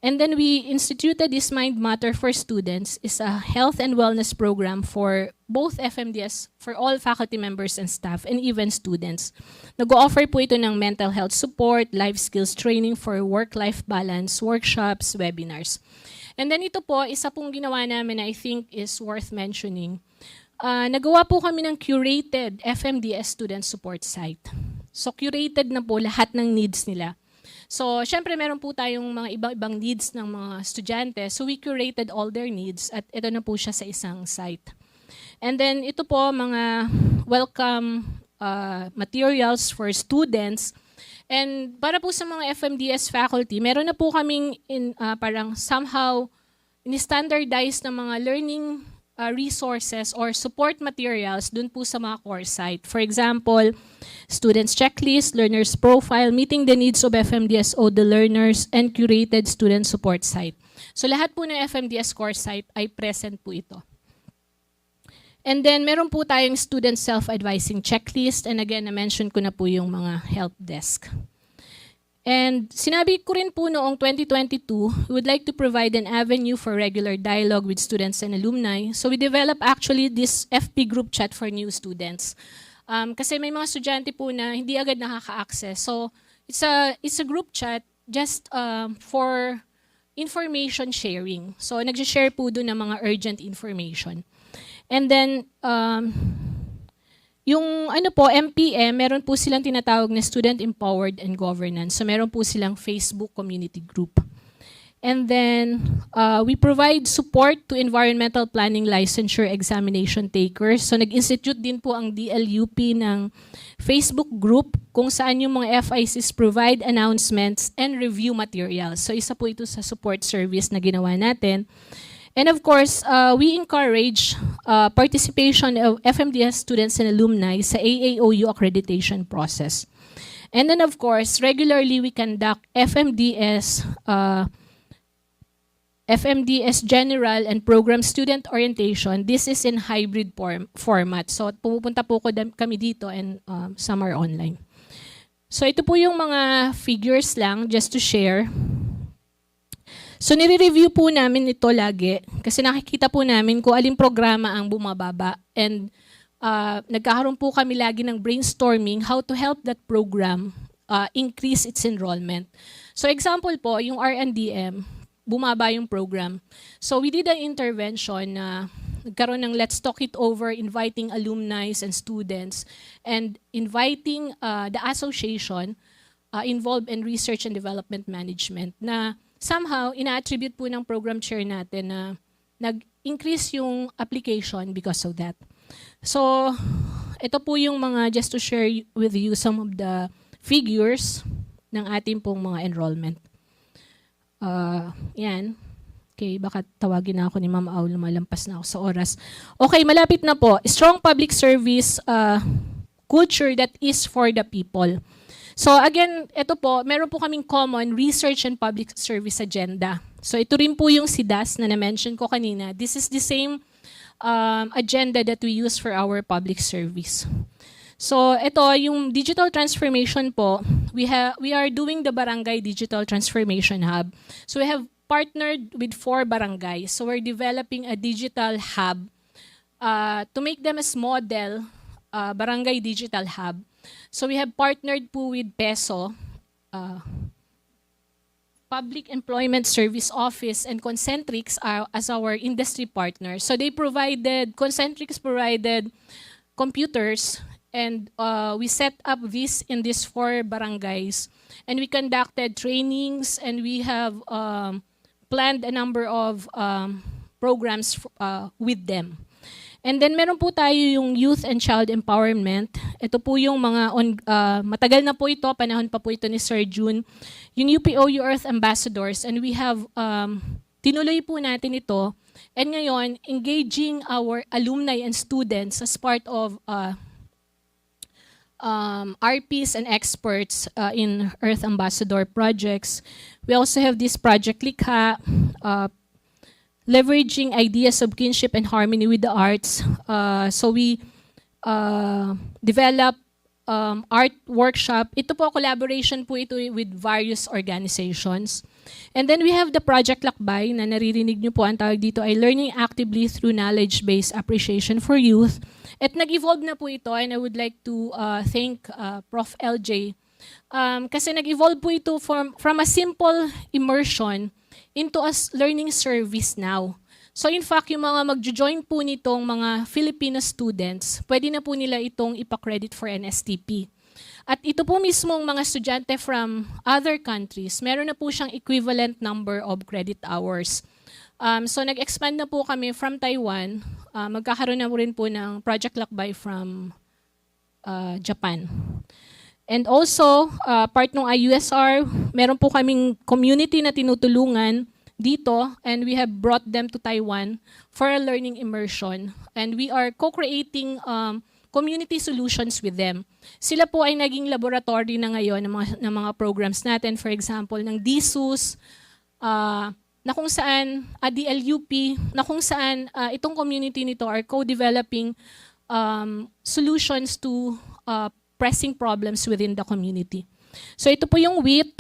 And then we instituted this Mind Matter for Students is a health and wellness program for both FMDS, for all faculty members and staff, and even students. Nag-o-offer po ito ng mental health support, life skills training for work-life balance, workshops, webinars. And then ito po, isa pong ginawa namin na I think is worth mentioning. Nagawa po kami ng curated FMDS student support site. So curated na po lahat ng needs nila. So, syempre meron po tayong mga iba-ibang needs ng mga estudyante. So, we curated all their needs at ito na po siya sa isang site. And then, ito po mga welcome materials for students. And para po sa mga FMDS faculty, meron na po kaming parang somehow in-standardize na mga learning resources or support materials dun po sa mga core site. For example, students checklist, learners profile, meeting the needs of FMDS o the learners, and curated student support site. So lahat po ng FMDS core site ay present po ito. And then meron po tayong student self-advising checklist, and again, na-mention ko na po yung mga help desk. And sinabi ko rin po noong 2022, we would like to provide an avenue for regular dialogue with students and alumni. So we developed actually this FB group chat for new students. Kasi may mga estudyante po na hindi agad nakaka-access. So it's a group chat just for information sharing. So nag-share po doon ng mga urgent information. And then, yung ano po, MPM, meron po silang tinatawag na Student Empowered and Governance. So meron po silang Facebook community group. And then, we provide support to environmental planning licensure examination takers. So nag-institute din po ang DLUP ng Facebook group kung saan yung mga FICs provide announcements and review materials. So isa po ito sa support service na ginawa natin. And of course, we encourage participation of FMDS students and alumni sa AAOU accreditation process. And then of course, regularly we conduct FMDS General and Program Student Orientation. This is in hybrid format. So pupunta po kami dito and some are online. So ito po yung mga figures lang just to share. So nire-review po namin ito lagi kasi nakikita po namin kung aling programa ang bumababa, and nagkakaroon po kami lagi ng brainstorming how to help that program increase its enrollment. So example po, yung R&DM, bumaba yung program. So we did an intervention na nagkaroon ng Let's Talk It Over, inviting alumni and students, and inviting the association involved in research and development management na somehow, ina-attribute po ng program chair natin na nag-increase yung application because of that. So, ito po yung mga, just to share with you some of the figures ng ating pong mga enrollment. Yan. Okay, baka tawagin na ako ni Ma'am Au, lumalampas na ako sa oras. Okay, malapit na po. Strong public service culture that is for the people. So again, ito po, meron po kaming common research and public service agenda. So ito rin po yung SIDAS na na-mention ko kanina. This is the same agenda that we use for our public service. So ito, yung digital transformation po, we are doing the Barangay Digital Transformation Hub. So we have partnered with 4 barangays. So we're developing a digital hub to make them as model barangay digital hub. So we have partnered po with PESO, Public Employment Service Office, and Concentrix as our industry partners. So Concentrix provided computers, and we set up this in these 4 barangays. And we conducted trainings, and we have planned a number of programs with them. And then meron po tayo yung Youth and Child Empowerment. Ito po yung mga, matagal na po ito, panahon pa po ito ni Sir June, yung UPOU Earth Ambassadors. And we have, tinuloy po natin ito. And ngayon, engaging our alumni and students as part of RPs and experts in Earth Ambassador projects. We also have this Project Likha, leveraging ideas of kinship and harmony with the arts. So we develop art workshop. Ito po, collaboration po ito with various organizations. And then we have the Project Lakbay na naririnig nyo po, ang tawag dito ay Learning Actively Through Knowledge-Based Appreciation for Youth. At nag-evolve na po ito, and I would like to thank Prof. LJ. Kasi nag-evolve po ito from a simple immersion into a learning service now. So in fact, yung mga magjo-join po nitong mga Filipino students, pwede na po nila itong ipakredit for NSTP. At ito po mismong mga estudyante from other countries, meron na po siyang equivalent number of credit hours. So nag-expand na po kami from Taiwan, magkakaroon na rin po ng Project Lakbay from Japan. And also, part ng IUSR, meron po kaming community na tinutulungan dito, and we have brought them to Taiwan for a learning immersion. And we are co-creating community solutions with them. Sila po ay naging laboratory na ngayon ng mga programs natin. For example, ng DSUS, na kung saan, DLUP, na kung saan itong community nito are co-developing solutions to pressing problems within the community. So ito po yung WIT.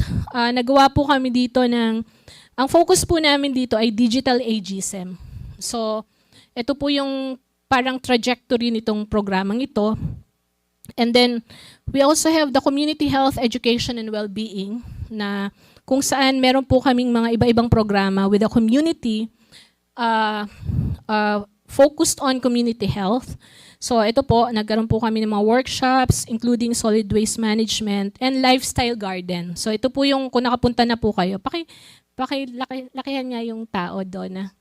Nagawa po kami dito ang focus po namin dito ay digital ageism. So ito po yung parang trajectory nitong programang ito. And then we also have the community health, education, and well-being na kung saan meron po kaming mga iba-ibang programa with the community focused on community health. So ito po, nagkaroon po kami ng mga workshops, including solid waste management and lifestyle garden. So ito po yung, kung nakapunta na po kayo, lakihan nga yung tao doon.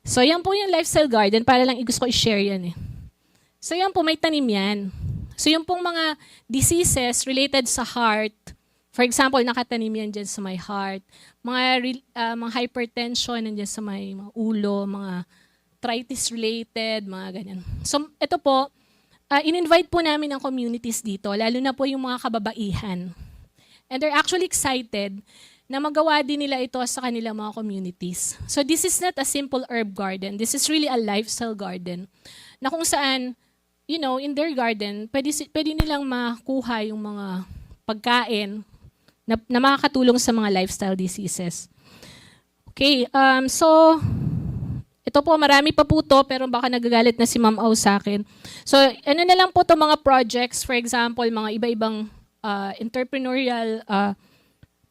So yan po yung lifestyle garden, para lang gusto ko i-share yan. So yan po, may tanim yan. So yung pong mga diseases related sa heart, for example, nakatanim yan dyan sa my heart, mga hypertension nandiyan sa may mga ulo, mga arthritis-related, mga ganyan. So, ito po, in-invite po namin ang communities dito, lalo na po yung mga kababaihan. And they're actually excited na magawa din nila ito sa kanilang mga communities. So, this is not a simple herb garden. This is really a lifestyle garden na kung saan, you know, in their garden, pwede nilang makuha yung mga pagkain na makakatulong sa mga lifestyle diseases. Okay, so, ito po, marami pa po to, pero baka nagagalit na si Ma'am Au sa akin. So, ano na lang po to mga projects, for example, mga iba-ibang entrepreneurial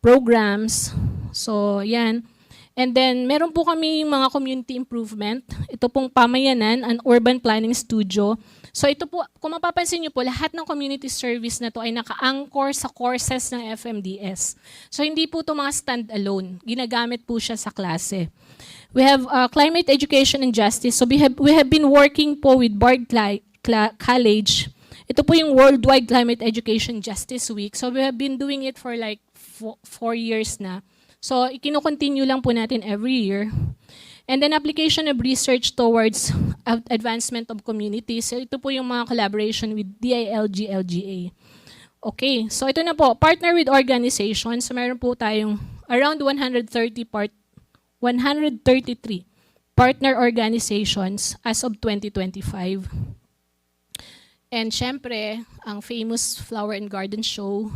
programs. So, yan. And then, meron po kami mga community improvement. Ito pong pamayanan, an urban planning studio. So, ito po, kung mapapansin niyo po, lahat ng community service na to ay naka-anchor sa courses ng FMDS. So, hindi po ito mga stand-alone. Ginagamit po siya sa klase. We have climate education and justice. So we have been working po with Bard College. Ito po yung Worldwide Climate Education Justice Week. So we have been doing it for like 4 years na. So ikinukontinue lang po natin every year. And then application of research towards advancement of communities. So ito po yung mga collaboration with DILG, LGA. Okay, so ito na po, partner with organizations. So meron po tayong around 133 partner organizations as of 2025. And syempre, ang famous Flower and Garden Show.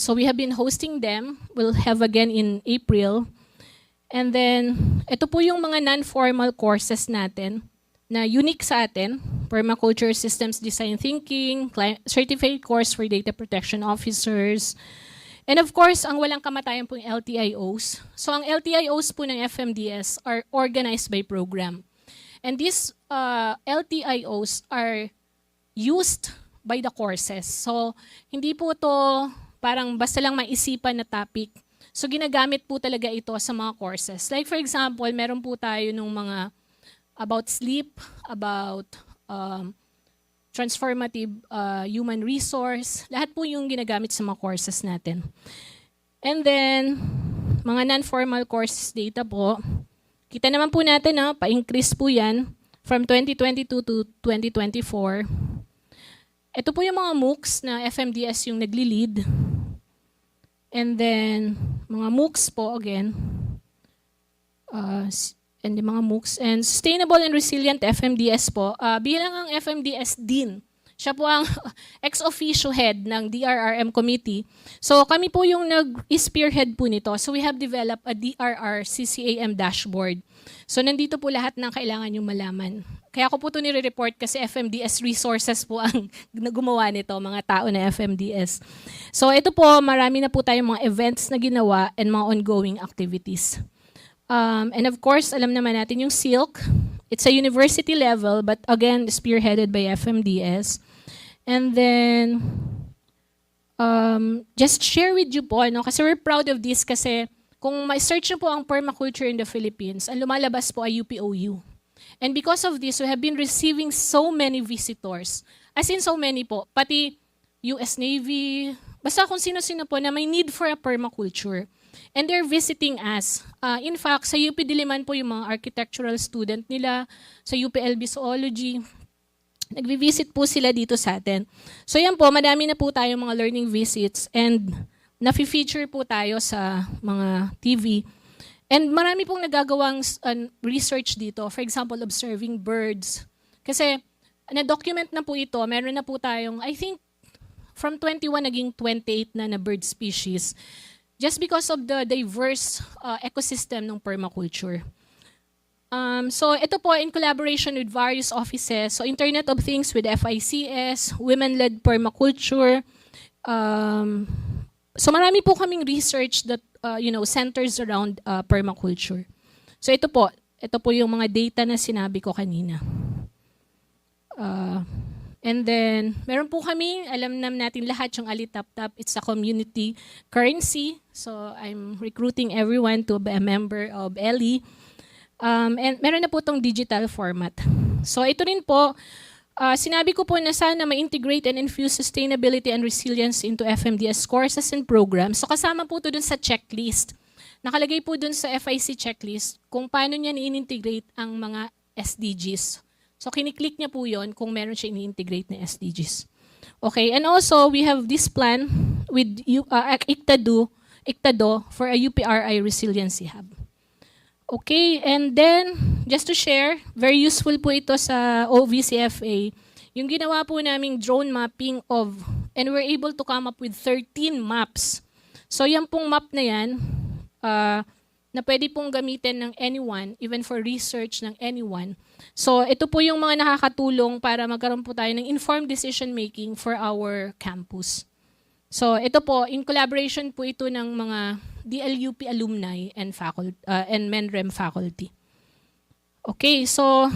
So we have been hosting them. We'll have again in April. And then, ito po yung mga non-formal courses natin na unique sa atin. Permaculture Systems Design Thinking, Certificate Course for Data Protection Officers, and of course, ang walang kamatayan po yung LTIOs. So ang LTIOs po ng FMDS are organized by program. And these LTIOs are used by the courses. So hindi po to parang basta lang maisipan na topic. So ginagamit po talaga ito sa mga courses. Like for example, meron po tayo nung mga about sleep, about transformative human resource. Lahat po yung ginagamit sa mga courses natin. And then, mga non-formal courses data po. Kita naman po natin, pa-increase po yan from 2022 to 2024. Ito po yung mga MOOCs na FMDS yung nagli-lead. And then, mga MOOCs po again. And the mga MOOCs. And Sustainable and Resilient FMDS po. Bilang ang FMDS Dean, siya po ang ex-officio head ng DRRM committee. So kami po yung nag-spearhead po nito. So we have developed a DRR CCAM dashboard. So nandito po lahat ng kailangan nyo malaman. Kaya ko po ito nire-report kasi FMDS resources po ang gumawa nito, mga tao na FMDS. So ito po, marami na po tayong mga events na ginawa and mga ongoing activities. And of course, alam naman natin yung SILK. It's a university level, but again, spearheaded by FMDS. And then, just share with you po, kasi we're proud of this kasi kung ma-search nyo po ang permaculture in the Philippines, ang lumalabas po ay UPOU. And because of this, we have been receiving so many visitors. As in so many po, pati US Navy, basta kung sino-sino po na may need for a permaculture. And they're visiting us. In fact, sa UP Diliman po yung mga architectural student nila, sa UPLB Zoology, nagvi-visit po sila dito sa atin. So yan po, madami na po tayong mga learning visits and nafi-feature po tayo sa mga TV. And marami pong nagagawang research dito. For example, observing birds. Kasi na-document na po ito, meron na po tayong, I think, from 21 naging 28 na bird species. Just because of the diverse ecosystem ng permaculture. So ito po in collaboration with various offices. So Internet of Things with FICS, Women-Led Permaculture. So marami po kaming research that centers around permaculture. So ito po yung mga data na sinabi ko kanina. And then, meron po kami, alam natin lahat yung Alitap-Tap, it's a community currency. So, I'm recruiting everyone to be a member of ELI. And meron na po itong digital format. So, ito rin po, sinabi ko po na sana ma-integrate and infuse sustainability and resilience into FMDS courses and programs. So, kasama po ito dun sa checklist. Nakalagay po dun sa FIC checklist kung paano niya ni-integrate ang mga SDGs. So, kiniklik niya po yun kung meron siya ini-integrate na SDGs. Okay, and also, we have this plan with ICTADO for a UPRI Resiliency Hub. Okay, and then, just to share, very useful po ito sa OVCFA. Yung ginawa po naming drone mapping of, and we're able to come up with 13 maps. So, yan pong map na yan, na pwede pong gamitin ng anyone, even for research ng anyone. So, ito po yung mga nakakatulong para magkaroon po tayo ng informed decision-making for our campus. So, ito po, in collaboration po ito ng mga DLUP alumni and faculty, and MENREM faculty. Okay, so,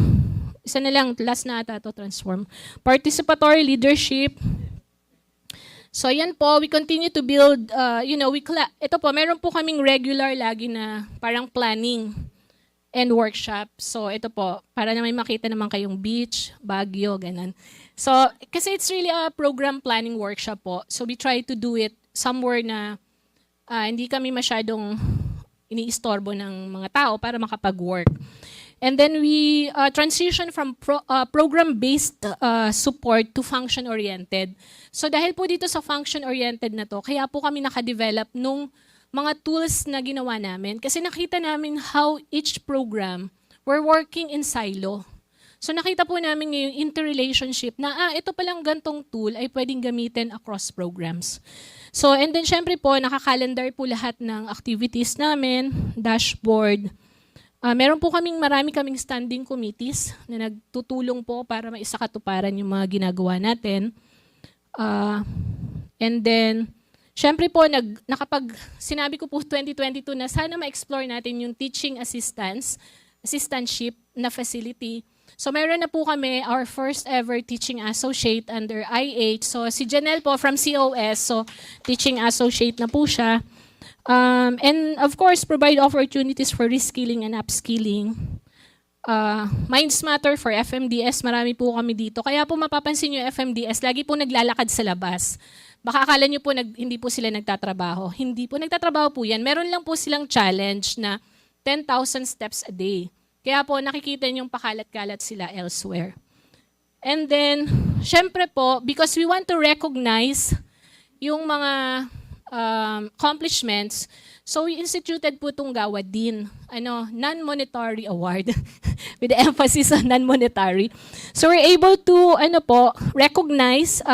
isa na lang, last na ata ito, transform. Participatory leadership. So, yan po, we continue to build, ito po, meron po kaming regular lagi na parang planning and workshop. So, ito po, para na may makita naman kayong beach, Baguio, ganun. So, kasi it's really a program planning workshop po. So, we try to do it somewhere na hindi kami masyadong iniistorbo ng mga tao para makapag-work. And then we transition from program-based support to function-oriented. So dahil po dito sa function-oriented na to, kaya po kami nakadevelop nung mga tools na ginawa namin. Kasi nakita namin how each program, we're working in silo. So nakita po namin yung interrelationship na ito palang gantong tool ay pwedeng gamitin across programs. So and then syempre po, nakakalendar po lahat ng activities namin, dashboard. Meron po marami kaming standing committees na nagtutulong po para maisakatuparan yung mga ginagawa natin. And then, syempre po, sinabi ko po 2022 na sana ma-explore natin yung teaching assistantship na facility. So meron na po kami our first ever teaching associate under IH. So si Janelle po from COS, so teaching associate na po siya. And of course, provide opportunities for reskilling and upskilling. Minds Matter for FMDS, marami po kami dito. Kaya po mapapansin nyo FMDS, lagi po naglalakad sa labas. Baka akala nyo po hindi po sila nagtatrabaho. Hindi po nagtatrabaho po yan. Meron lang po silang challenge na 10,000 steps a day. Kaya po nakikita nyo yung pakalat-kalat sila elsewhere. And then, syempre po, because we want to recognize yung mga accomplishments, so we instituted po itong GAWA din, non-monetary award with the emphasis on non-monetary. So we're able to recognize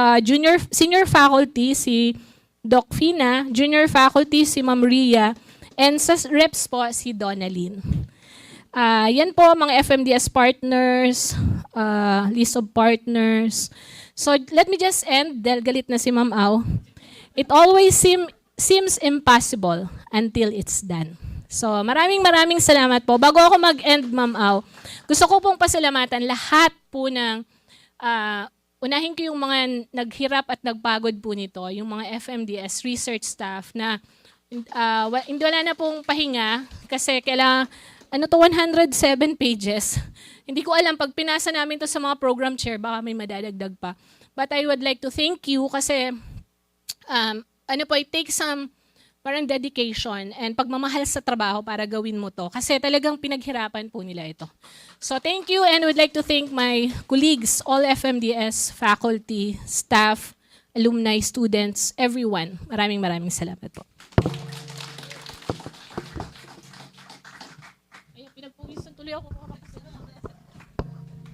senior faculty si Doc Fina, junior faculty si Ma'am Ria, and sa reps po si Donalyn. Yan po mga FMDS partners, list of partners. So let me just end, dahil galit na si Ma'am Au. It always seems impossible until it's done. So maraming salamat po. Bago ako mag-end, Ma'am Au, gusto ko pong pasalamatan lahat po ng, unahin ko yung mga naghirap at nagpagod po nito, yung mga FMDS research staff na wala na pong pahinga kasi kailangan, 107 pages. Hindi ko alam, pag pinasa namin to sa mga program chair, baka may madadagdag pa. But I would like to thank you kasi it takes some parang dedication and pagmamahal sa trabaho para gawin mo to. Kasi talagang pinaghirapan po nila ito. So thank you, and I would like to thank my colleagues, all FMDS, faculty, staff, alumni, students, everyone. Maraming salamat po. Ayun, pinagpuwisan tuloy ako.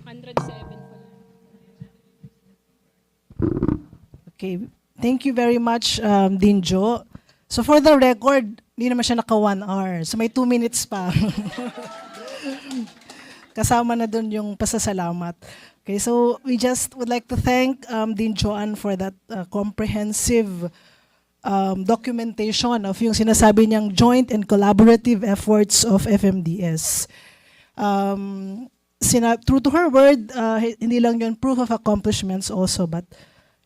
107 po. Okay. Thank you very much, Dean Jo. So for the record, hindi naman siya naka 1 hour. So may 2 minutes pa. Kasama na dun yung pasasalamat. Okay, so we just would like to thank Dean Joanne for that comprehensive documentation of yung sinasabi niyang joint and collaborative efforts of FMDS. True to her word, hindi lang yun proof of accomplishments also, but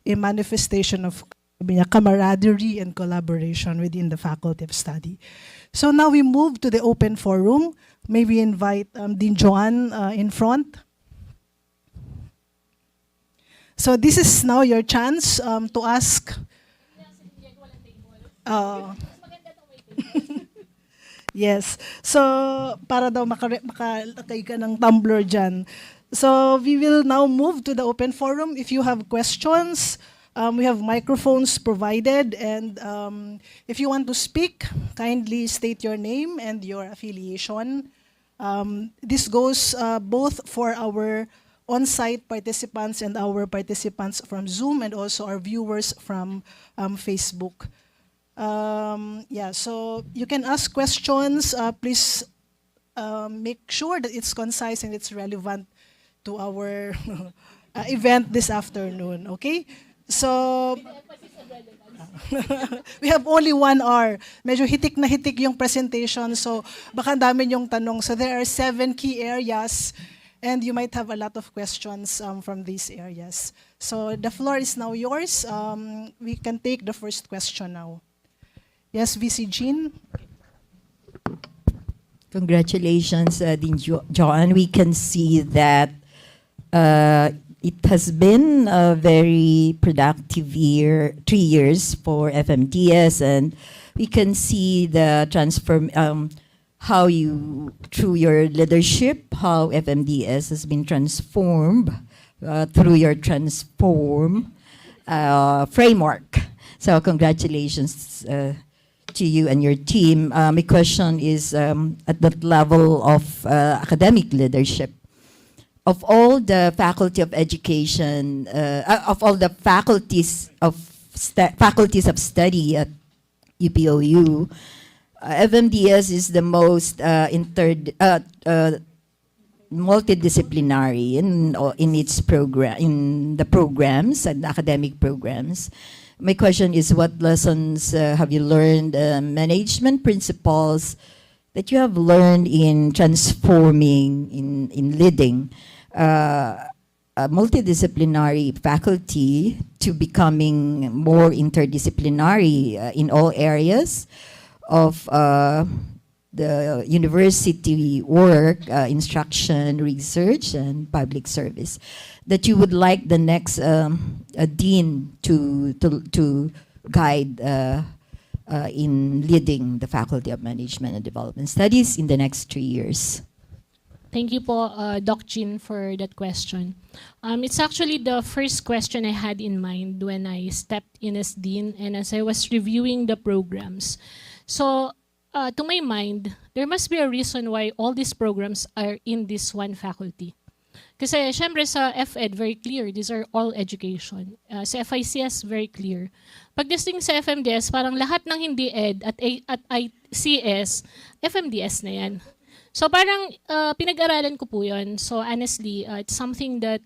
a manifestation of camaraderie and collaboration within the Faculty of Study. So now we move to the open forum. May we invite Dean Joanne in front. So this is now your chance to ask. Yes. So para daw makalagay ka ng tumbler dyan. So we will now move to the open forum. If you have questions, we have microphones provided, and if you want to speak, kindly state your name and your affiliation. This goes both for our on-site participants and our participants from Zoom, and also our viewers from Facebook. So you can ask questions. Please make sure that it's concise and it's relevant to our event this afternoon, okay? So, we have only 1 hour. Medyo hitik na hitik yung presentation, so baka dami yung tanong. So there are 7 key areas, and you might have a lot of questions from these areas. So the floor is now yours. We can take the first question now. Yes, VC Jean. Congratulations, Dean Joanne. We can see that it has been a very productive 3 years for FMDS, and we can see the how you, through your leadership, how FMDS has been transformed through your transform framework. So congratulations to you and your team. My question is at that level of academic leadership. of all the faculty of education, of all the faculties of study at UPOU, FMDS is the most multidisciplinary in its program, in the programs and academic programs. My question is, what lessons have you learned, management principles that you have learned in transforming, in leading a multidisciplinary faculty to becoming more interdisciplinary in all areas of the university work, instruction, research, and public service, that you would like the next dean to guide in leading the Faculty of Management and Development Studies in the next 3 years? Thank you po, Doc Jean, for that question. It's actually the first question I had in mind when I stepped in as dean and as I was reviewing the programs. So, to my mind, there must be a reason why all these programs are in this one faculty. Kasi syempre sa FED, very clear, these are all education. Sa FICS, very clear. Pagdating sa FMDS, parang lahat ng hindi ED at ICS, FMDS na yan. So parang pinag-aralan ko po yun. So honestly, it's something that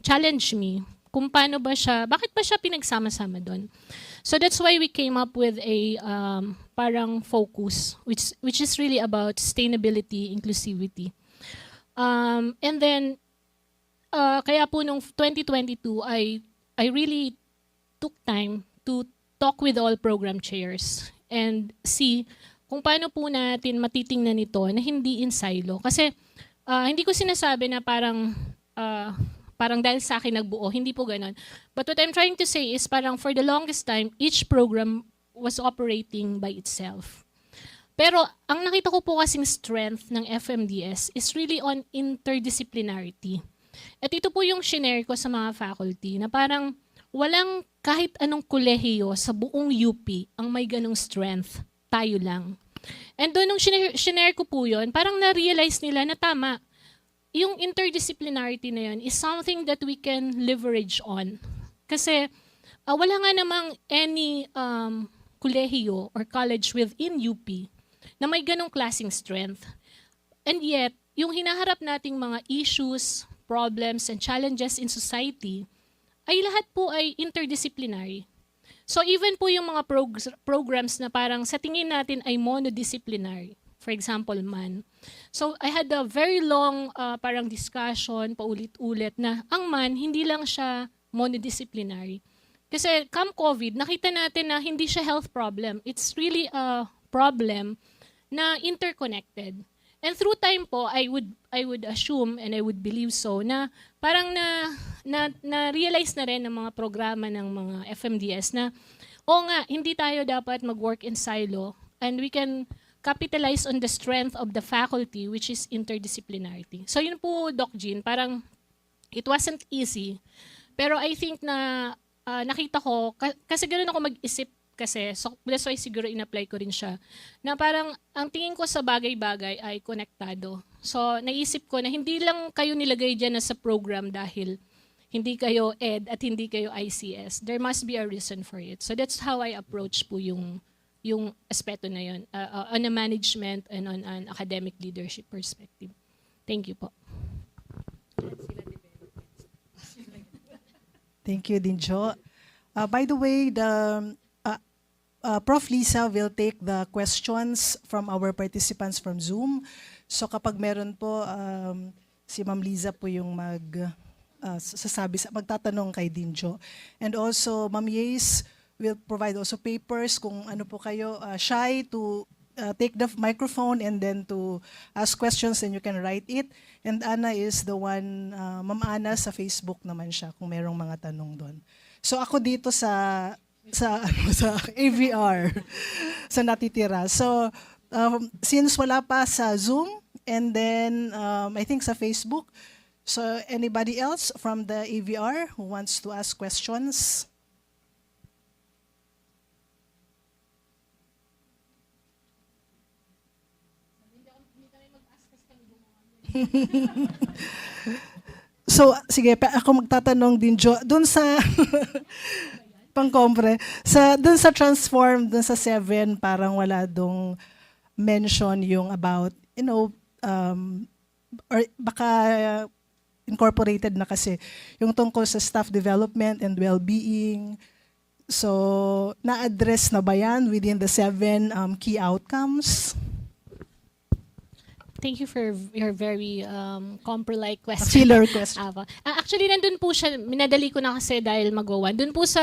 challenged me. Kung paano ba siya, bakit ba siya pinagsama-sama doon? So that's why we came up with a parang focus, which is really about sustainability, inclusivity. And then, kaya po nung 2022, I really took time to talk with all program chairs and see kung paano po natin matitingnan ito na hindi in silo. Kasi hindi ko sinasabi na parang dahil sa akin nagbuo, hindi po ganon. But what I'm trying to say is parang for the longest time, each program was operating by itself. Pero ang nakita ko po kasing strength ng FMDS is really on interdisciplinarity. At ito po yung shinare ko sa mga faculty na parang walang kahit anong kolehiyo sa buong UP ang may ganong strength. Tayo lang. And doon nung shinare ko po yun, parang na-realize nila na tama. Yung interdisciplinarity na yun is something that we can leverage on. Kasi wala nga namang any kolehiyo or college within UP na may ganong klaseng strength. And yet, yung hinaharap nating mga issues, problems, and challenges in society, ay lahat po ay interdisciplinary. So even po yung mga programs na parang sa tingin natin ay monodisciplinary, for example, MAN. So I had a very long parang discussion, paulit-ulit na ang MAN, hindi lang siya monodisciplinary. Kasi come COVID, nakita natin na hindi siya health problem. It's really a problem na interconnected. And through time po, I would assume and I would believe so na parang na-realize na rin ng mga programa ng mga FMDS na nga, hindi tayo dapat mag-work in silo and we can capitalize on the strength of the faculty, which is interdisciplinarity. So yun po, Doc Jean, parang it wasn't easy. Pero I think na nakita ko, kasi ganoon ako mag-isip kasi, so that's why siguro in-apply ko rin siya, na parang ang tingin ko sa bagay-bagay ay konektado. So naisip ko na hindi lang kayo nilagay dyan na sa program dahil hindi kayo ED at hindi kayo ICS. There must be a reason for it. So that's how I approach po yung aspeto na yun, on a management and on an academic leadership perspective. Thank you po. Thank you, Dinjo. By the way, Prof. Lisa will take the questions from our participants from Zoom. So kapag meron po, si Ma'am Liza po yung magtatanong kay Dinjo. And also, Ma'am Yace will provide also papers kung ano po kayo shy to take the microphone and then to ask questions and you can write it. And Ana is the one, Ma'am Ana sa Facebook naman siya kung merong mga tanong doon. So ako dito sa AVR sa natitira. So since wala pa sa Zoom and then I think sa Facebook, so anybody else from the AVR who wants to ask questions? So, sige, ako magtatanong din, Jo, dun sa, pangkompre, dun sa transform, dun sa 7, parang wala dong mention yung about, or baka incorporated na kasi, yung tungkol sa staff development and well-being. So, na-address na ba yan within the 7 key outcomes? Thank you for your very compre-like question. Filler question. Actually, nandun po siya, minadali ko na kasi dahil mag-1. Dun po sa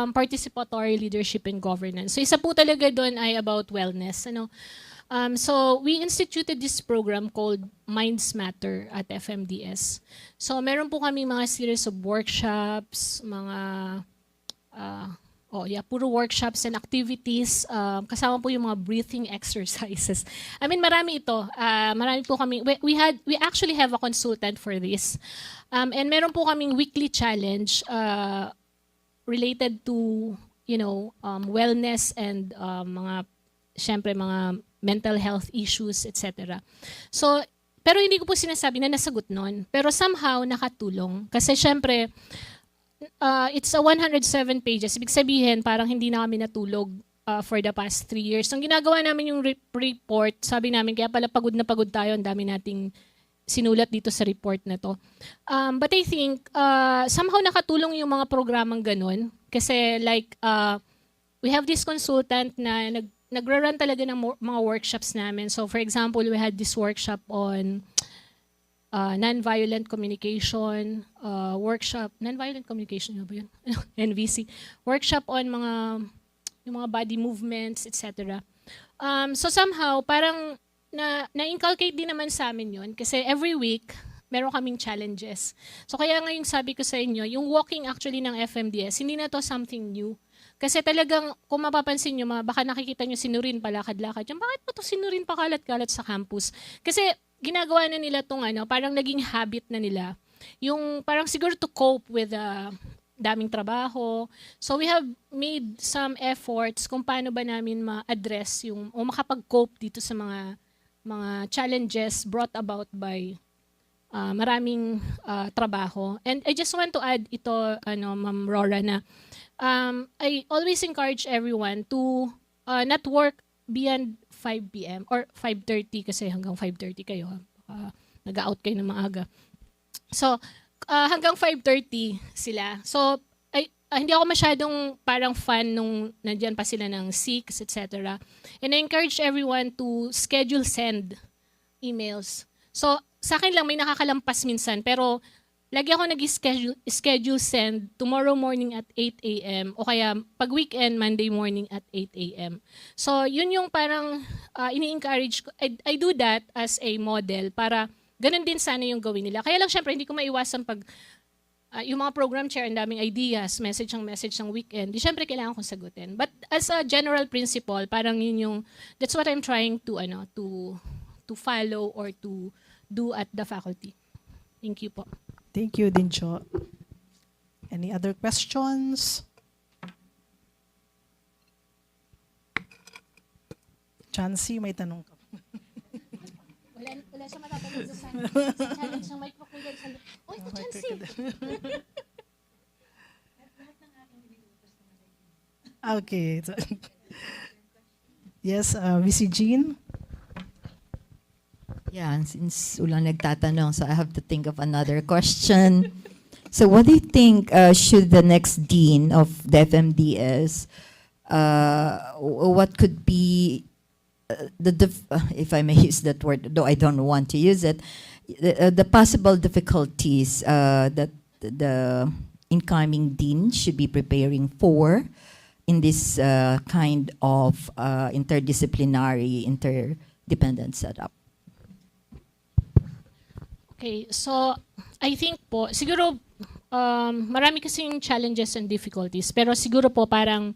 participatory leadership and governance. So isa po talaga dun ay about wellness. So we instituted this program called Minds Matter at FMDS. So meron po kami mga series of workshops, puro workshops and activities. Kasama po yung mga breathing exercises. I mean, marami ito. Marami po kami. We actually have a consultant for this. And meron po kaming weekly challenge related to, wellness and mga mental health issues, etc. So, pero hindi ko po sinasabi na nasagot nun. Pero somehow nakatulong. Kasi syempre, it's a 107 pages. Ibig sabihin, parang hindi na kami natulog for the past 3 years. Nung ginagawa namin yung report, sabi namin, kaya pala pagod na pagod tayo, ang dami nating sinulat dito sa report na to. But I think, somehow nakatulong yung mga programang ganun. Kasi we have this consultant na nagra-run talaga ng mga workshops namin. So for example, we had this workshop on nonviolent communication, nonviolent communication ba yun? NVC. Workshop on yung mga body movements, etc. So somehow, parang na-inculcate din naman sa amin yun kasi every week, meron kaming challenges. So kaya ngayong sabi ko sa inyo, yung walking actually ng FMDS, hindi na to something new. Kasi talagang, kung mapapansin nyo, baka nakikita nyo sinurin palakad-lakad. Bakit pa to sinurin pakalat-kalat sa campus? Kasi ginagawa na nila itong parang naging habit na nila. Yung parang siguro to cope with daming trabaho. So we have made some efforts kung paano ba namin ma-address o makapag-cope dito sa mga challenges brought about by maraming trabaho. And I just want to add ito, Ma'am Rora, na I always encourage everyone to not work beyond 5 p.m. or 5:30 kasi hanggang 5:30 kayo. Nag-out kayo ng maaga. So, hanggang 5:30 sila. So, hindi ako masyadong parang fan nung nandyan pa sila ng 6, etc. And I encourage everyone to schedule send emails. So, sa akin lang may nakakalampas minsan, pero lagi ako nag-schedule send tomorrow morning at 8 a.m. o kaya pag weekend, Monday morning at 8 a.m. So, yun yung parang ini-encourage ko. I do that as a model para ganun din sana yung gawin nila. Kaya lang syempre, hindi ko maiwasan pag yung mga program chair, ang daming ideas, message ng weekend, di syempre kailangan kong sagutin. But as a general principle, parang yun yung, that's what I'm trying to follow or to do at the faculty. Thank you po. Thank you, Dincho. Any other questions? Chansey, may tanong ka. Wala siya matatanong sa challenge ng microcooler. Uy, Chansey! Okay. Yes, VC Jean? Yeah, and since ulang nagtatanong, so I have to think of another question. So what do you think should the next dean of the FMDS, what could be if I may use that word, though I don't want to use it, the possible difficulties that the incoming dean should be preparing for in this kind of interdisciplinary, interdependent setup? Okay, so I think po, siguro marami kasing challenges and difficulties, pero siguro po parang,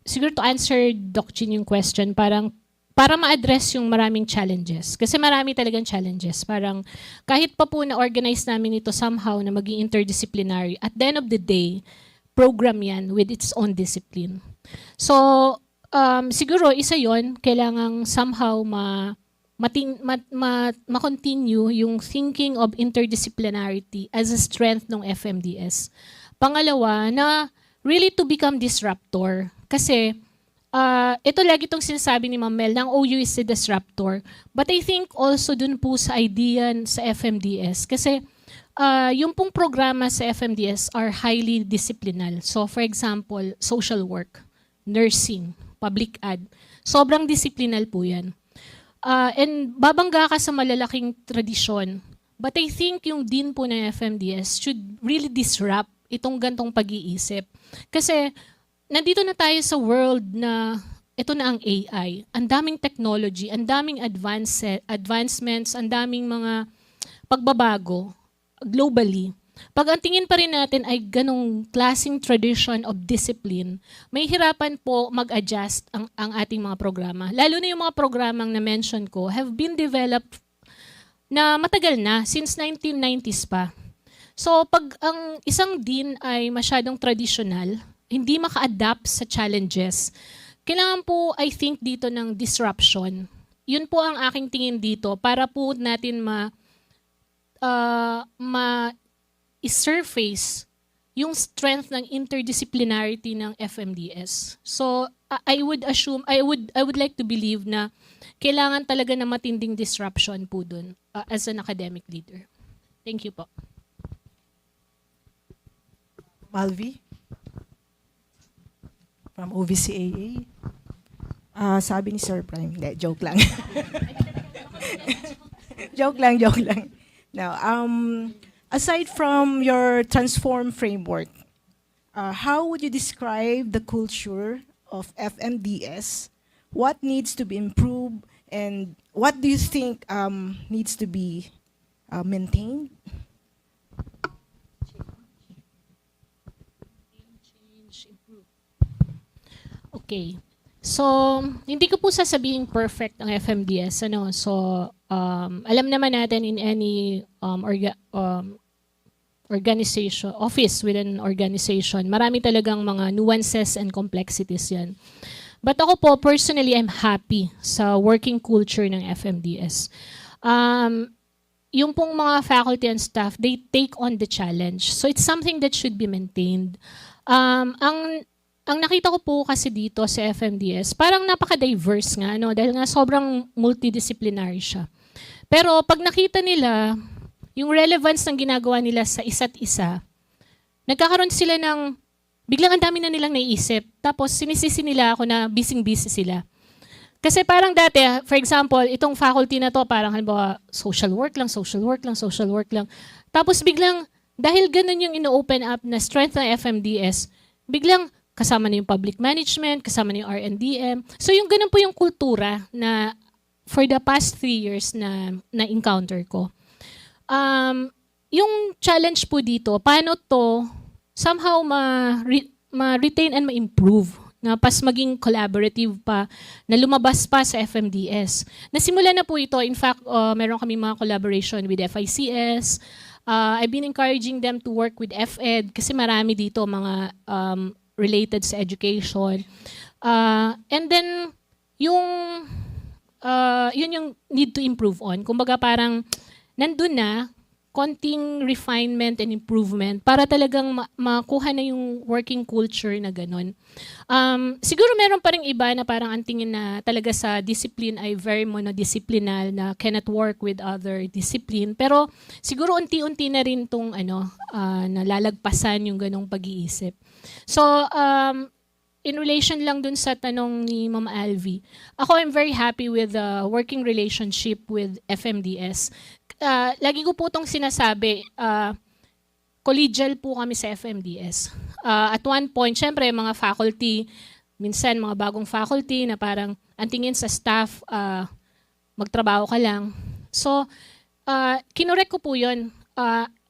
siguro to answer Doc Chin yung question, parang para ma-address yung maraming challenges. Kasi marami talagang challenges. Parang kahit pa po na-organize namin ito somehow na maging interdisciplinary, at the end of the day, program yan with its own discipline. So, siguro isa yon kailangang somehow ma-continue yung thinking of interdisciplinarity as a strength ng FMDS. Pangalawa, na really to become disruptor. Kasi ito lagi itong sinasabi ni Ma'am Mel, ng OU is a disruptor. But I think also dun po sa idea sa FMDS. Kasi yung pong programa sa FMDS are highly disciplinal. So for example, social work, nursing, public ad. Sobrang disciplinal po yan. And babangga ka sa malalaking tradisyon. But I think yung dean po ng FMDS should really disrupt itong gantong pag-iisip. Kasi nandito na tayo sa world na ito na ang AI. Ang daming technology, ang daming advancements, ang daming mga pagbabago globally. Pag ang tingin pa rin natin ay ganong klaseng tradition of discipline, may hirapan po mag-adjust ang ating mga programa. Lalo na yung mga programang na-mention ko have been developed na matagal na, since 1990s pa. So pag ang isang dean ay masyadong traditional, hindi maka-adapt sa challenges, kailangan po, I think, dito ng disruption. Yun po ang aking tingin dito para po natin ma-surface yung strength ng interdisciplinarity ng FMDS. So I would like to believe na kailangan talaga na matinding disruption po dun as an academic leader. Thank you po. Malvi? From OVCAA? Sabi ni Sir Prime, hindi, joke lang. joke lang. Now, aside from your transform framework, how would you describe the culture of FMDS? What needs to be improved, and what do you think needs to be maintained? Okay. So, hindi ko po sasabihin perfect ang FMDS. So, alam naman natin in any organization, office within an organization, marami talagang mga nuances and complexities yan. But ako po, personally, I'm happy sa working culture ng FMDS. Yung pong mga faculty and staff, they take on the challenge. So, it's something that should be maintained. Ang nakita ko po kasi dito sa FMDS, parang napaka-diverse nga, dahil nga sobrang multidisciplinary siya. Pero pag nakita nila yung relevance ng ginagawa nila sa isa't isa, nagkakaroon sila ng, biglang ang dami na nilang naiisip, tapos sinisisi nila ako na busy-busy sila. Kasi parang dati, for example, itong faculty na to, parang halimbawa, social work lang. Tapos biglang, dahil ganun yung ino-open up na strength ng FMDS, biglang, kasama na yung public management, kasama na yung R&DM. So yung ganun po yung kultura na for the past 3 years na encounter ko. Yung challenge po dito, paano to somehow ma-retain and ma-improve na pas maging collaborative pa, na lumabas pa sa FMDS. Nasimula na po ito. In fact, meron kami mga collaboration with FICS. I've been encouraging them to work with FED kasi marami dito mga related sa education. And then, yun yung need to improve on. Kumbaga parang nandun na, konting refinement and improvement para talagang makuha na yung working culture na ganun. Siguro meron pa rin iba na parang ang tingin na talaga sa discipline ay very monodisciplinal na cannot work with other discipline. Pero siguro unti-unti na rin itong nalalagpasan yung ganung pag-iisip. So, in relation lang dun sa tanong ni Ma'am Alvi, ako I'm very happy with the working relationship with FMDS. Lagi ko po itong sinasabi, collegial po kami sa FMDS. At one point, syempre mga faculty, minsan mga bagong faculty na parang ang tingin sa staff, magtrabaho ka lang. So, kinorek ko po yun.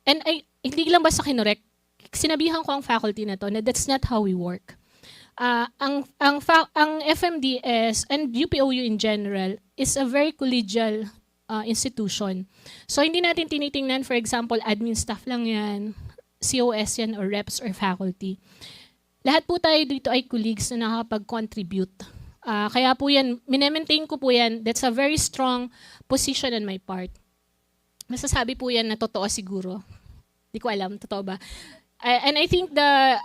And hindi lang basta kinorek, sinabihan ko ang faculty na to na that's not how we work. Ang FMDS and UPOU in general is a very collegial institution. So hindi natin tinitingnan, for example, admin staff lang yan, COS yan, or reps or faculty. Lahat po tayo dito ay colleagues na nakakapag-contribute Kaya po yan, minemaintain ko po yan. That's a very strong position on my part. Masasabi po yan na totoo siguro. Di ko alam, totoo ba? And I think the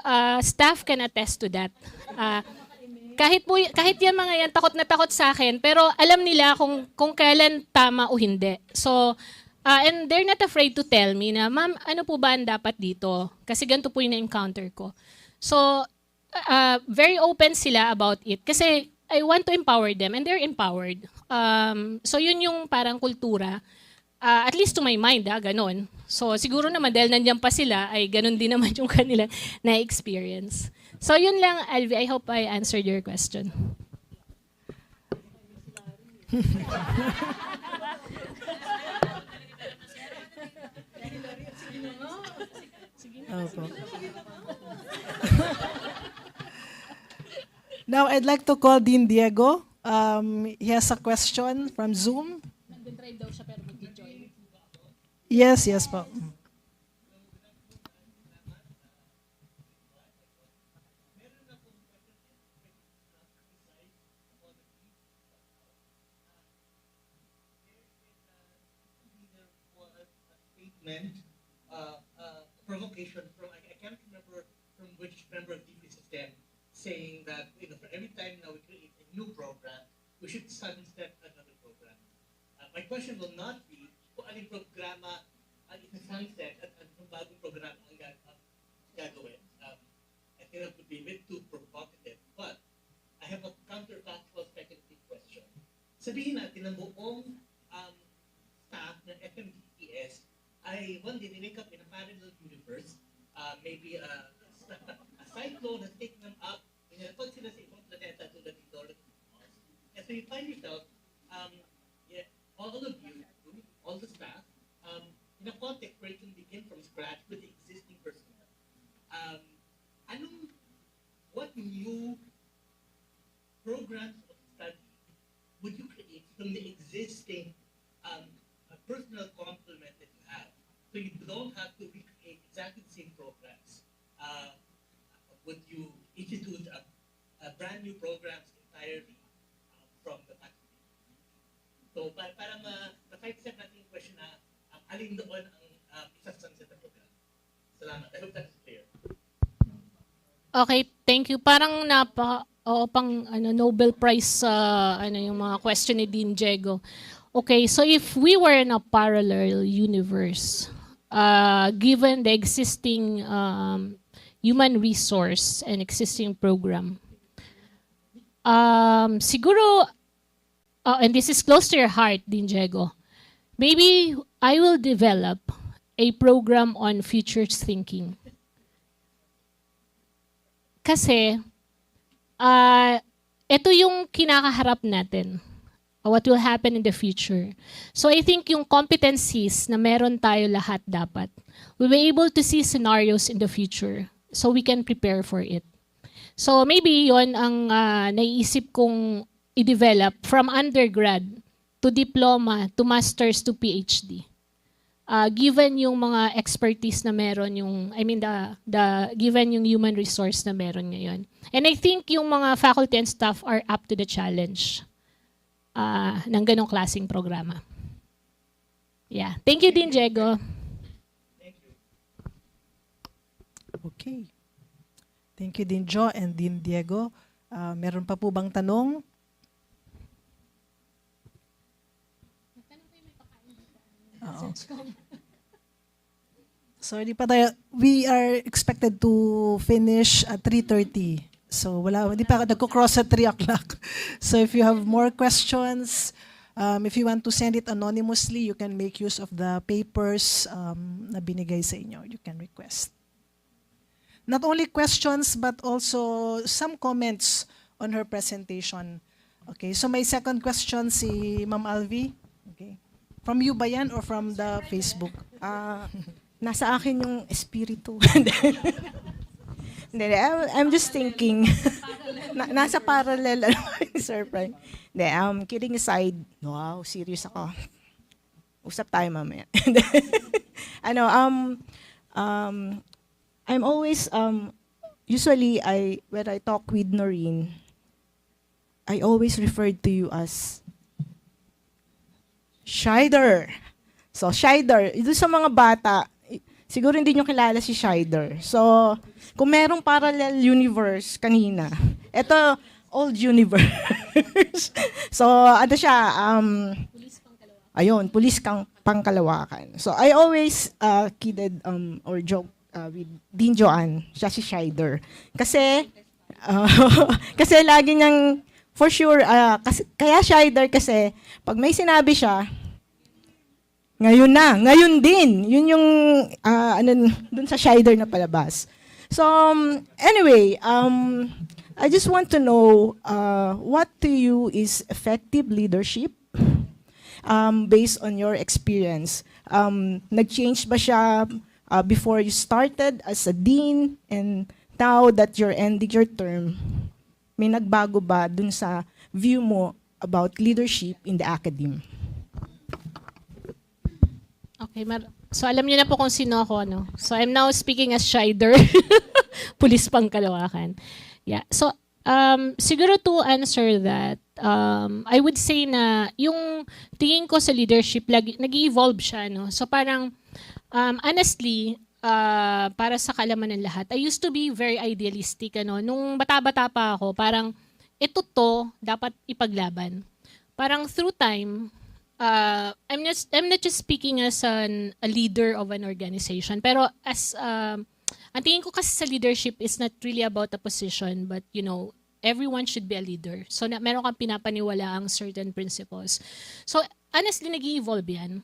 staff can attest to that. Kahit yan mga yan, takot na takot sa akin, pero alam nila kung kailan tama o hindi. So, and they're not afraid to tell me na, ma'am, ano po ba ang dapat dito? Kasi ganito po yung na-encounter ko. So, very open sila about it. Kasi I want to empower them and they're empowered. So, yun yung parang kultura. At least to my mind, ganon. So, siguro naman dahil nandiyan pa sila, ay ganon din naman yung kanila na-experience. So, yun lang, Alvi. I hope I answered your question. Opo. Now, I'd like to call Dean Diego. He has a question from Zoom. Yes, yes po. Provocation from I can't remember from which member of the system saying that for every time now we create a new program, we should sunset another program. My question will not be kung anong programa ang isa-sunset at anong bagong programa ang gagawin. I think that would be a bit too provocative, but I have a counterfactual speculative question. Sabihin natin ang buong staff ng FMDS I one day they wake up in a parallel universe, maybe a cyclone has taken them up, pag sila sa ibang planeta tulad ng Dorothy. And so you find yourself, all of you, all the staff, in a context where you can begin from scratch with the existing personnel. What new programs of study would you create from the existing personal complement that you have? So you don't have to recreate exactly the same programs. Would you institute a brand new programs entirely from the faculty? So para ma-sidestep natin yung question na alin doon ang isa-sunset na program. Salamat. I hope that's clear. Okay, thank you. Parang pang Nobel Prize yung mga question ni Dean Diego. Okay, so if we were in a parallel universe, given the existing human resource and existing program, siguro, and this is close to your heart, Dean Diego, maybe I will develop a program on futures thinking. Kasi, ito yung kinakaharap natin. What will happen in the future. So I think yung competencies na meron tayo lahat dapat, we'll be able to see scenarios in the future so we can prepare for it. So maybe yon ang naiisip kong i-develop from undergrad to diploma to master's to PhD. Given yung mga expertise na meron yung, given yung human resource na meron ngayon. And I think yung mga faculty and staff are up to the challenge ng ganong klaseng programa. Yeah. Thank you, Dean Diego. Okay. Thank you, Dean Jo and Dean Diego. Meron pa po bang tanong? Oo. Sorry pa tayo. We are expected to finish at 3:30. So hindi pa nagko-cross at 3 o'clock. So if you have more questions, if you want to send it anonymously, you can make use of the papers na binigay sa inyo. You can request. Not only questions, but also some comments on her presentation. Okay, so may second question si Ma'am Alvi. Okay. From you ba yan or from the Facebook? Nasa akin yung espiritu. Hindi, I'm just thinking. Nasa parallel, Sir Frank. Hindi, kidding aside, wow, serious ako. Usap tayo mamaya. I'm always, usually, when I talk with Noreen, I always referred to you as Shider. So, Shider, ito sa mga bata, siguro hindi nyo kilala si Shider. So, kung merong parallel universe kanina, ito, old universe. So, ano siya, ayun, pulis kang pangkalawakan. So, I always kidded or joke with Dean Joanne, siya si Shider. Kasi, kasi lagi niyang, for sure, kasi, kaya Shider kasi, pag may sinabi siya, ngayon din. Yun yung, dun sa Shider na palabas. So, anyway, I just want to know, what to you is effective leadership? Based on your experience. Nag-change ba siya before you started as a dean, and now that you're ending your term, may nagbago ba dun sa view mo about leadership in the academe? Okay, so alam niyo na po kung sino ako, no? So I'm now speaking as Shider, pulis pangkalawakan. Yeah, so siguro to answer that, I would say na yung tingin ko sa leadership, nag-evolve siya, no? So parang, honestly, para sa kalaman ng lahat, I used to be very idealistic, ano? Nung bata-bata pa ako, parang, ito to, dapat ipaglaban. Parang through time, I'm not just speaking as a leader of an organization, pero as, ang tingin ko kasi sa leadership is not really about a position, but you know, everyone should be a leader. So meron kang pinapaniwala ang certain principles. So honestly, nag-evolve yan.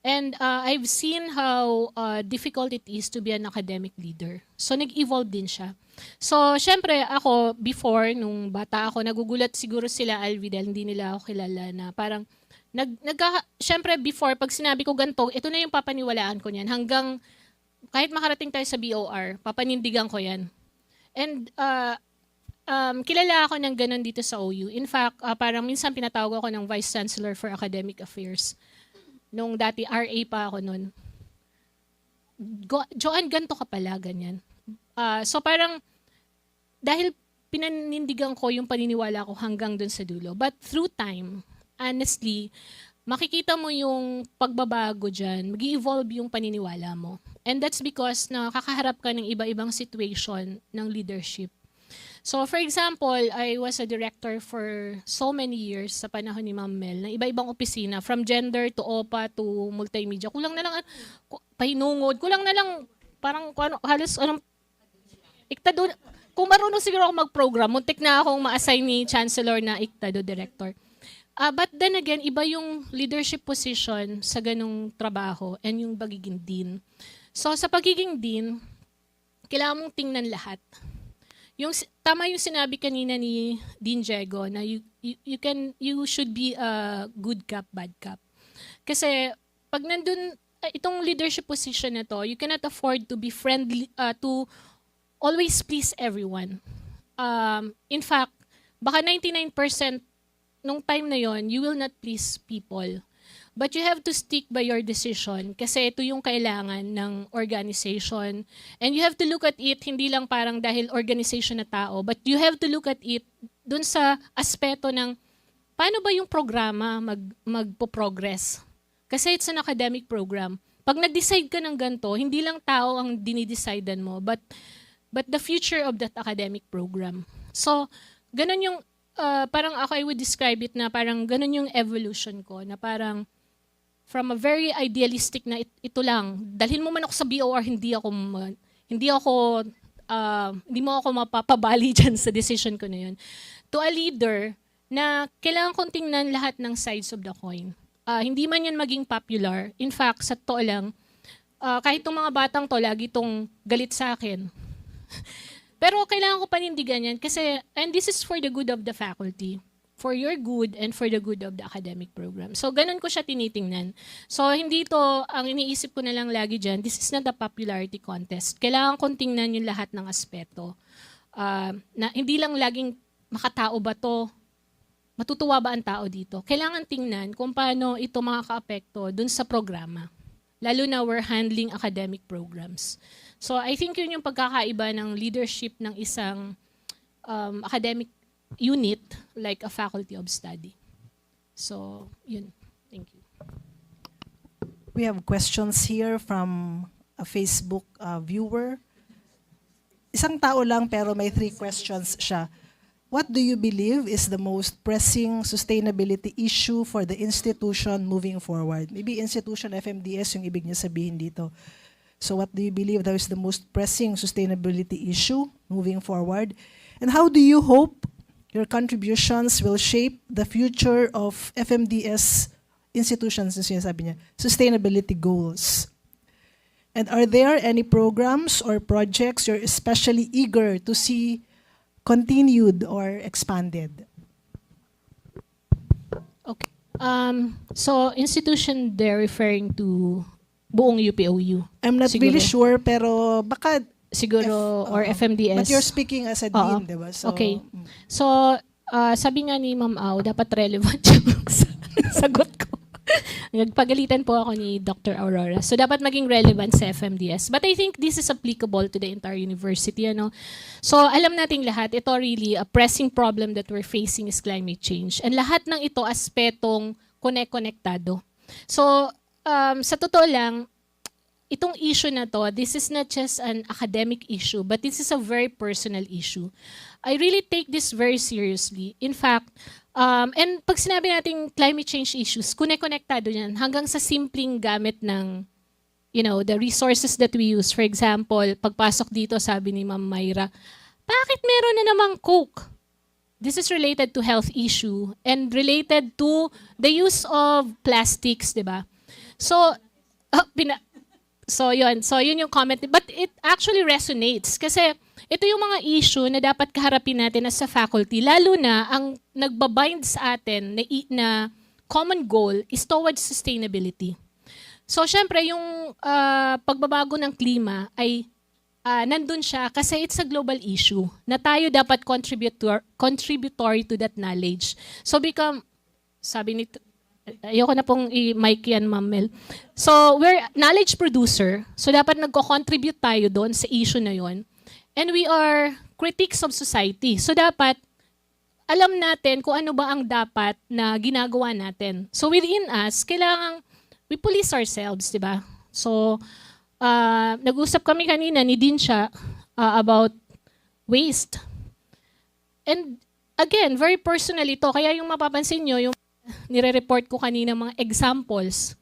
And I've seen how difficult it is to be an academic leader. So nag-evolve din siya. So syempre ako, before, nung bata ako, nagugulat siguro sila Alvidel, hindi nila ako kilala na parang, syempre before, pag sinabi ko ganito, ito na yung papaniwalaan ko niyan. Hanggang kahit makarating tayo sa BOR, papanindigan ko yan. And kilala ako ng ganun dito sa OU. In fact, parang minsan pinatawag ako ng Vice Chancellor for Academic Affairs. Nung dati, RA pa ako nun. Joanne, ganito ka pala, ganyan. So parang, dahil pinanindigan ko yung paniniwala ko hanggang dun sa dulo. But through time, honestly, makikita mo yung pagbabago dyan, mag-evolve yung paniniwala mo. And that's because nakakaharap ka ng iba-ibang situation ng leadership. So for example, I was a director for so many years sa panahon ni Ma'am Mel, ng iba-ibang opisina, from gender to OPA to multimedia. Kulang na lang, pahinungod, kulang na lang, parang halos, iktado, kung marunong siguro ako mag-program, muntik na akong ma-assign ni Chancellor na iktado director. But then again, iba yung leadership position sa ganung trabaho and yung pagiging dean. So sa pagiging dean, kailangan mong tingnan lahat. Tama yung sinabi kanina ni Dean Diego na you should be a good cop, bad cop. Kasi pag nandun, itong leadership position na to, you cannot afford to be friendly, to always please everyone. In fact, baka 99% nung time na yon, you will not please people. But you have to stick by your decision kasi ito yung kailangan ng organization. And you have to look at it, hindi lang parang dahil organization na tao, but you have to look at it dun sa aspeto ng paano ba yung programa magpo-progress. Kasi it's an academic program. Pag nag-decide ka ng ganito, hindi lang tao ang dinidecidean mo, but the future of that academic program. So, ganun yung parang ako I would describe it na parang ganun yung evolution ko na parang from a very idealistic na ito lang, dalhin mo man ako sa BOR, hindi mo ako mapapabali dyan sa decision ko na yun, to a leader na kailangan kong tingnan lahat ng sides of the coin. Hindi man yan maging popular. In fact, sa to lang, kahit itong mga batang to, lagi itong galit sa akin. Pero kailangan ko panindigan yan kasi, and this is for the good of the faculty, for your good and for the good of the academic program. So, ganun ko siya tinitingnan. So, hindi to, ang iniisip ko na lang lagi dyan, this is not a popularity contest. Kailangan kong tingnan yung lahat ng aspeto. Na hindi lang laging makatao ba to, matutuwa ba ang tao dito. Kailangan tingnan kung paano ito makaka-apekto dun sa programa. Lalo na we're handling academic programs. So I think yun yung pagkakaiba ng leadership ng isang academic unit like a faculty of study. So, yun. Thank you. We have questions here from a Facebook viewer. Isang tao lang pero may 3 questions siya. What do you believe is the most pressing sustainability issue for the institution moving forward? Maybe institution FMDS yung ibig niya sabihin dito. So what do you believe that is the most pressing sustainability issue moving forward? And how do you hope your contributions will shape the future of FMDS institutions, yung sinasabi niya, sustainability goals? And are there any programs or projects you're especially eager to see continued or expanded? Okay. So, institution, they're referring to buong UPOU. I'm not Siguro. really sure, pero baka Siguro, or FMDS. But you're speaking as a Oo. dean, di ba? So, Okay. So, sabi nga ni Ma'am Au, dapat relevant yung sagot ko. Nagpagalitan po ako ni Dr. Aurora. So, dapat maging relevant sa FMDS. But I think this is applicable to the entire university. Ano? So, alam nating lahat, ito really a pressing problem that we're facing is climate change. And lahat ng ito aspetong konektado. So, sa totoo lang, itong issue na to, this is not just an academic issue, but this is a very personal issue. I really take this very seriously. In fact, and pag sinabi nating climate change issues, konektado yan hanggang sa simpleng gamit ng, the resources that we use. For example, pagpasok dito, sabi ni Ma'am Myra, bakit meron na namang Coke? This is related to health issue and related to the use of plastics, di ba? So, So yun yung comment. But it actually resonates kasi ito yung mga issue na dapat kaharapin natin as a faculty, lalo na ang nagbabind sa atin na common goal is towards sustainability. So syempre yung pagbabago ng klima ay nandun siya kasi it's a global issue na tayo dapat contributory to that knowledge. So sabi ni ayoko na pong i-mic yan, Ma'am Mel. So, we're knowledge producer. So, dapat nagko-contribute tayo doon sa issue na yon. And we are critics of society. So, dapat alam natin kung ano ba ang dapat na ginagawa natin. So, within us, kailangan we police ourselves, di ba? So, nag-usap kami kanina ni Dinsha about waste. And, again, very personal ito. Kaya yung mapapansin nyo, yung nire-report ko kanina mga examples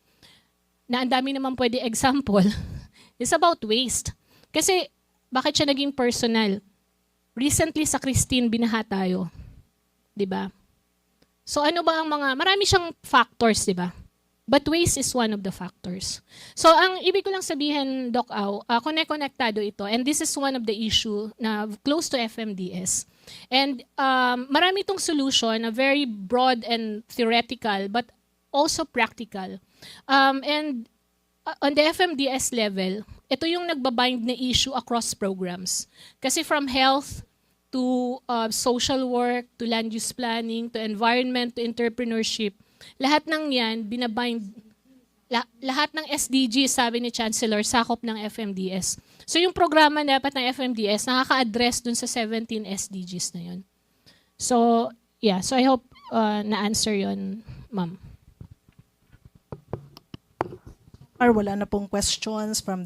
na ang dami naman pwede example is about waste. Kasi bakit siya naging personal? Recently sa Christine binaha tayo. 'Di ba? So ano ba ang marami siyang factors, 'di ba? But waste is one of the factors. So ang ibig ko lang sabihin, Doc Au, konektado ito and this is one of the issue na close to FMDS. And marami itong solution na very broad and theoretical but also practical. And on the FMDS level, ito yung nagbabind na issue across programs. Kasi from health to social work, to land use planning, to environment, to entrepreneurship, lahat ng yan binabind. Lahat ng SDG, sabi ni Chancellor, sakop ng FMDS. So yung programa dapat ng FMDS, nakaka-address dun sa 17 SDGs na yun. So, yeah. So I hope na-answer yun, Ma'am. Wala na pong questions from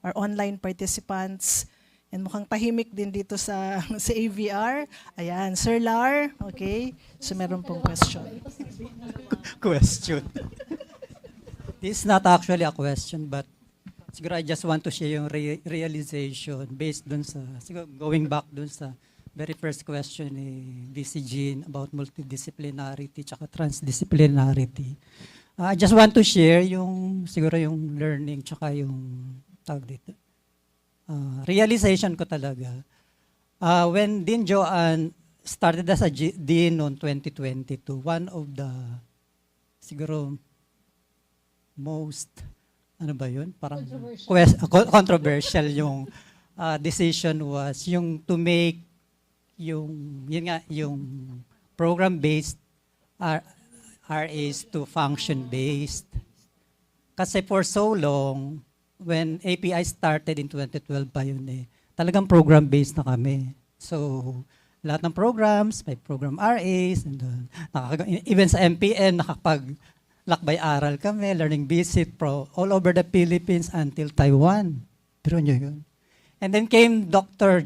our online participants. And mukhang tahimik din dito sa AVR. Ayan, Sir Lar. Okay. So meron pong question. Question. This is not actually a question, but siguro I just want to share yung realization based dun sa, siguro going back dun sa very first question ni VC Jean about multidisciplinarity tsaka transdisciplinarity. I just want to share siguro yung learning tsaka yung tawag dito. Realization ko talaga. When Dean Joanne started as a Dean noong 2022, one of the siguro most, parang controversial yung decision was yung to make yung program-based RAs to function-based. Kasi for so long, when API started in 2012 pa yun talagang program-based na kami. So, lahat ng programs, may program RAs, and even sa MPN, nakapag-lakbay aral kami, learning visit all over the Philippines until Taiwan. Pero nyo yun. And then came Dr.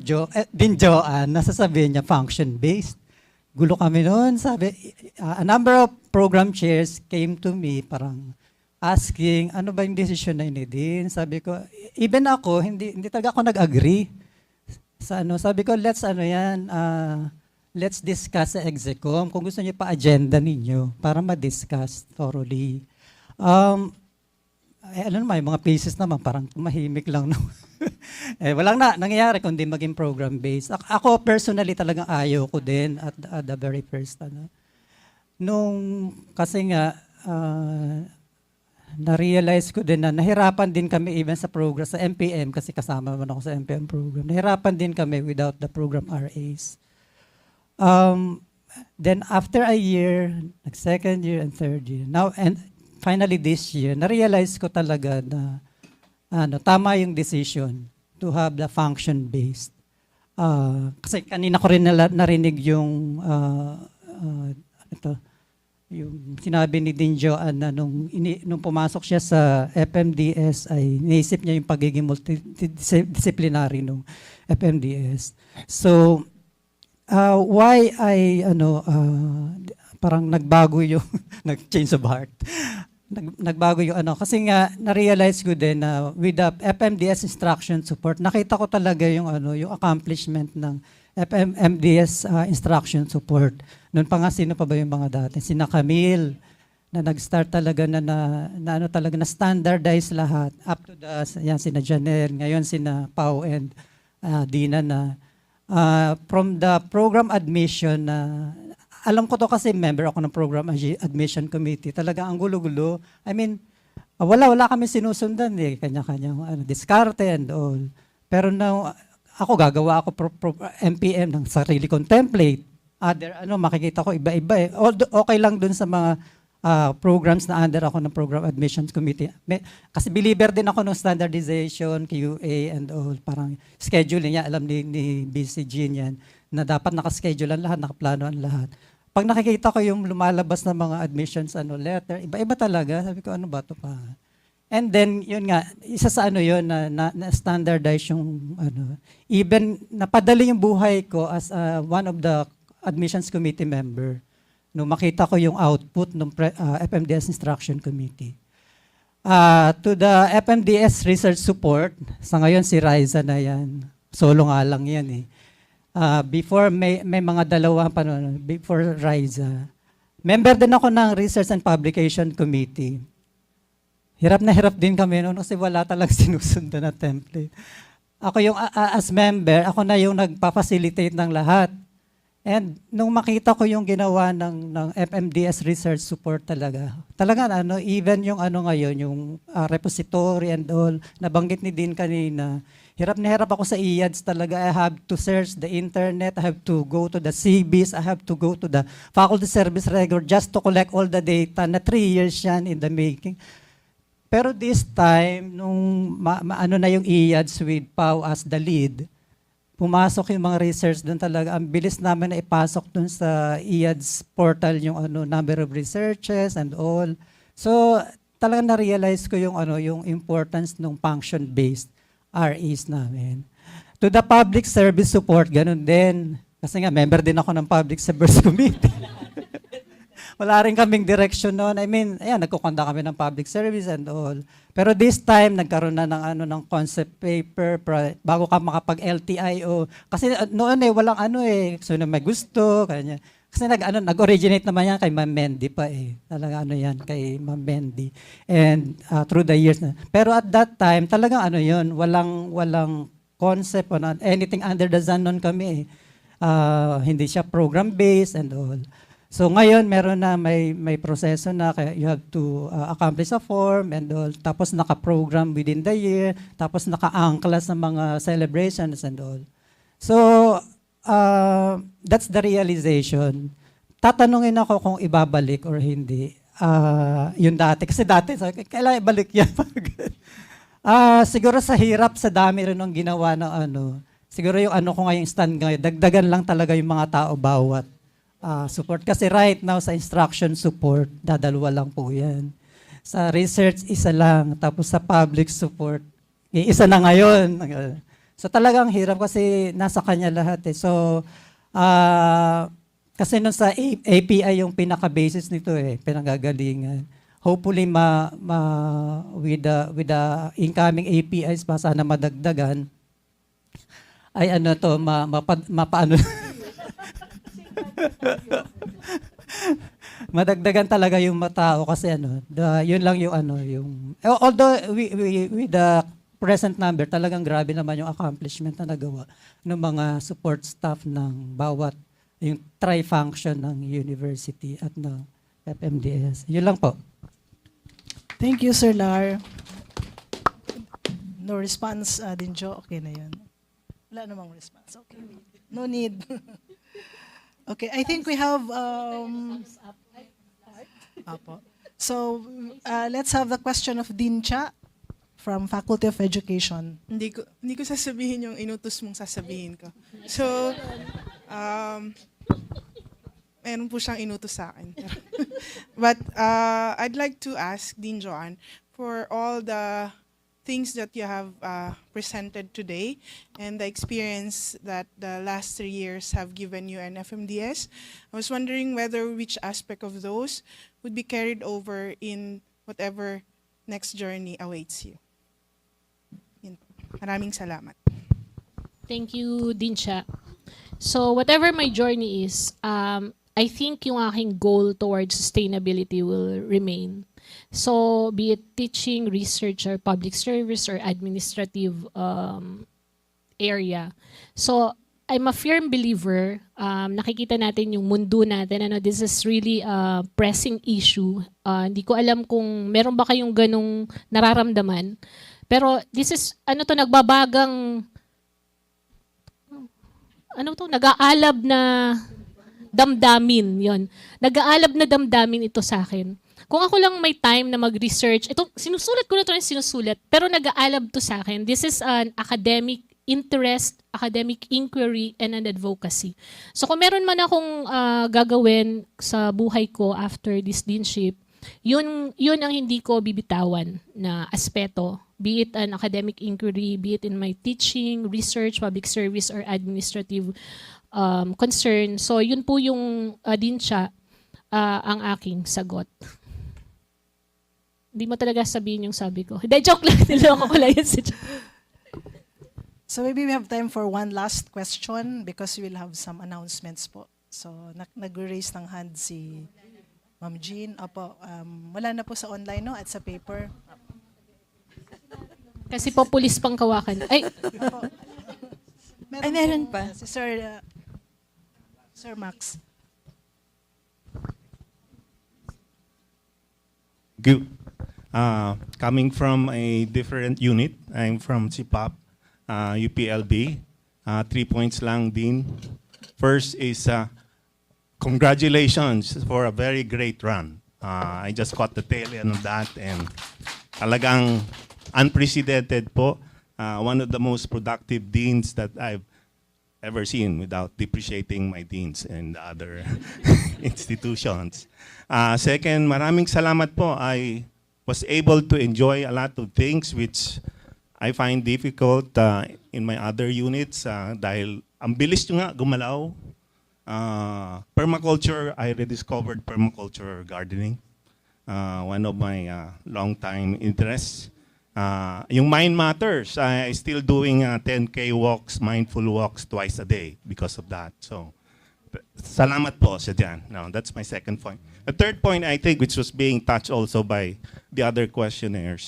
Din Joanne, nasasabihin niya function-based. Gulo kami noon, sabi, a number of program chairs came to me, parang asking, ano ba yung decision na inidin? Sabi ko, even ako, hindi talaga ako nag-agree. Sabi ko, let's discuss sa Execom. Kung gusto niyo pa agenda ninyo para ma-discuss thoroughly. Alam naman, yung mga pieces naman, parang tumahimik lang. No? Walang nangyayari kundi maging program-based. Ako personally talagang ayaw ko din at the very first. Kasi nga, na-realize ko din na nahirapan din kami even sa program, sa MPM, kasi kasama naman ako sa MPM program. Nahirapan din kami without the program RAs. Then after a year, second year and third year, now and finally this year, na-realize ko talaga na tama yung decision to have the function-based. Kasi kanina ko rin narinig yung yung sinabi ni Din Joanne na nung pumasok siya sa FMDS ay naisip niya yung pagiging multidisciplinary ng FMDS. So, why parang nagbago yung, nag-change of heart. Nagbago yung kasi nga na-realize ko din na with the FMDS instruction support, nakita ko talaga yung yung accomplishment ng FMDS instruction support. Noon pa nga, sino pa ba yung mga dati? Sina Camille, na nag-start talaga na standardize lahat. Up to sina Janelle, ngayon sina Pau and Dina na. From the program admission alam ko to kasi member ako ng program admission committee. Talaga ang gulo-gulo. I mean, wala kami sinusundan kanya-kanya diskarte and all. Pero now, ako gagawa ako MPM ng sarili kong template. Makikita ko iba-iba okay lang dun sa mga programs na under ako ng program admissions committee. Kasi believer din ako ng standardization, QA and all. Parang scheduling niya, alam ni BCG niyan, na dapat nakaschedule ang lahat, nakaplano ang lahat. Pag nakikita ko yung lumalabas na mga admissions letter, iba-iba talaga. Sabi ko, ano ba ito pa? And then, yun nga, isa sa yun na standardize yung even napadali yung buhay ko as one of the admissions committee member nung makita ko yung output ng FMDS Instruction Committee. To the FMDS Research Support, sa ngayon si Riza na yan. Solo nga lang yan before may mga dalawa pa noon, before Riza. Member din ako ng Research and Publication Committee. Hirap na hirap din kami noon kasi wala talagang sinusundan na template. Ako yung, as member, ako na yung nagpa-facilitate ng lahat. And nung makita ko yung ginawa ng FMDS Research Support talaga even yung ngayon, yung repository and all, nabanggit ni Dean kanina, hirap na hirap ako sa IADS talaga. I have to search the internet, I have to go to the CBs, I have to go to the faculty service record just to collect all the data na 3 years yan in the making. Pero this time, nung na yung IADS with Pau as the lead, pumasok yung mga research doon talaga. Ang bilis namin na ipasok doon sa IADS portal yung number of researches and all. So, talaga na-realize ko yung yung importance ng function-based REs namin. To the public service support, ganun din. Kasi nga, member din ako ng public service committee. Wala rin kaming direction noon. I mean, nagkukonda kami ng public service and all. Pero this time, nagkaroon na ng concept paper bago ka makapag-LTIO. Kasi noon walang So, may gusto, kanya. Kasi nag-originate naman yan kay Ma'am Mendy pa Talaga yan, kay Ma'am Mendy. And through the years na. Pero at that time, talagang yun, walang concept on anything under the sun noon kami Hindi siya program-based and all. So ngayon meron na may proseso na kaya you have to accomplish a form and all, tapos naka-program within the year, tapos naka-angkla sa mga celebrations and all. So that's the realization. Tatanungin ako kung ibabalik or hindi. Yung dati, kasi dati kailangan ibalik yan. Siguro sa hirap, sa dami rin ng ginawa ng siguro yung ano ko ngayong stand ngayon, dagdagan lang talaga yung mga tao bawat support. Kasi right now sa instruction support, dadalawa lang po yan. Sa research, isa lang. Tapos sa public support, isa na ngayon. So talagang hirap kasi nasa kanya lahat eh. So, kasi nung sa API yung pinaka-basis nito eh, pinanggagalingan. Hopefully with the incoming APIs pa sana madagdagan ay ano to mapaano madagdagan talaga yung matao kasi yun lang yung although with the present number talagang grabe naman yung accomplishment na nagawa ng mga support staff ng bawat yung tri-function ng university at ng FMDS. Yun lang po. Thank you, Sir Lar. No response din, Jo. Okay na yan. Wala namang response. Okay. No need. Okay, I think we have... Apo. So, let's have the question of Dean Cha from Faculty of Education. Hindi ko sasabihin yung inutos mong sasabihin ko. So, meron po siyang inutos sa akin. But I'd like to ask Dean Joanne for all the things that you have presented today and the experience that the last 3 years have given you in FMDS. I was wondering which aspect of those would be carried over in whatever next journey awaits you. Yun. Maraming salamat. Thank you, Dincha. So whatever my journey is, I think yung aking goal towards sustainability will remain. So be it teaching, research, or public service, or administrative area. So I'm a firm believer, nakikita natin yung mundo natin, this is really a pressing issue. Hindi ko alam kung meron ba kayong ganong nararamdaman. Pero this is, nagbabagang, nag-aalab na damdamin, yon. Nag-aalab na damdamin ito sa akin. Kung ako lang may time na mag-research, ito, sinusulat ko na ito na sinusulat, pero nag-aalab to sa akin. This is an academic interest, academic inquiry, and an advocacy. So kung meron man akong gagawin sa buhay ko after this deanship, yun ang hindi ko bibitawan na aspeto, be it an academic inquiry, be it in my teaching, research, public service, or administrative concern. So yun po yung din siya ang aking sagot. Hindi mo talaga sabihin yung sabi ko. Hindi, joke lang. Niloko ko lang yun si So maybe we have time for one last question because we will have some announcements po. So nag-raise ng hand si Ma'am Jean. Opo, wala na po sa online no at sa paper. Kasi po pulis pang kawakan. Ay, Ay, meron pa. Si Sir Max. Good. Coming from a different unit, I'm from CPAP, UPLB. 3 points lang din. First is congratulations for a very great run. I just caught the tail end of that and talagang unprecedented po. One of the most productive deans that I've ever seen without depreciating my deans and other institutions. Second, maraming salamat po. I was able to enjoy a lot of things which I find difficult in my other units dahil ang bilis nyo nga gumalaw. Permaculture, I rediscovered permaculture gardening. One of my long-time interests. Yung Mind Matters, I still doing 10K walks, mindful walks twice a day because of that. So, salamat po sa dyan. No, that's my second point. The third point, I think, which was being touched also by the other questionnaires,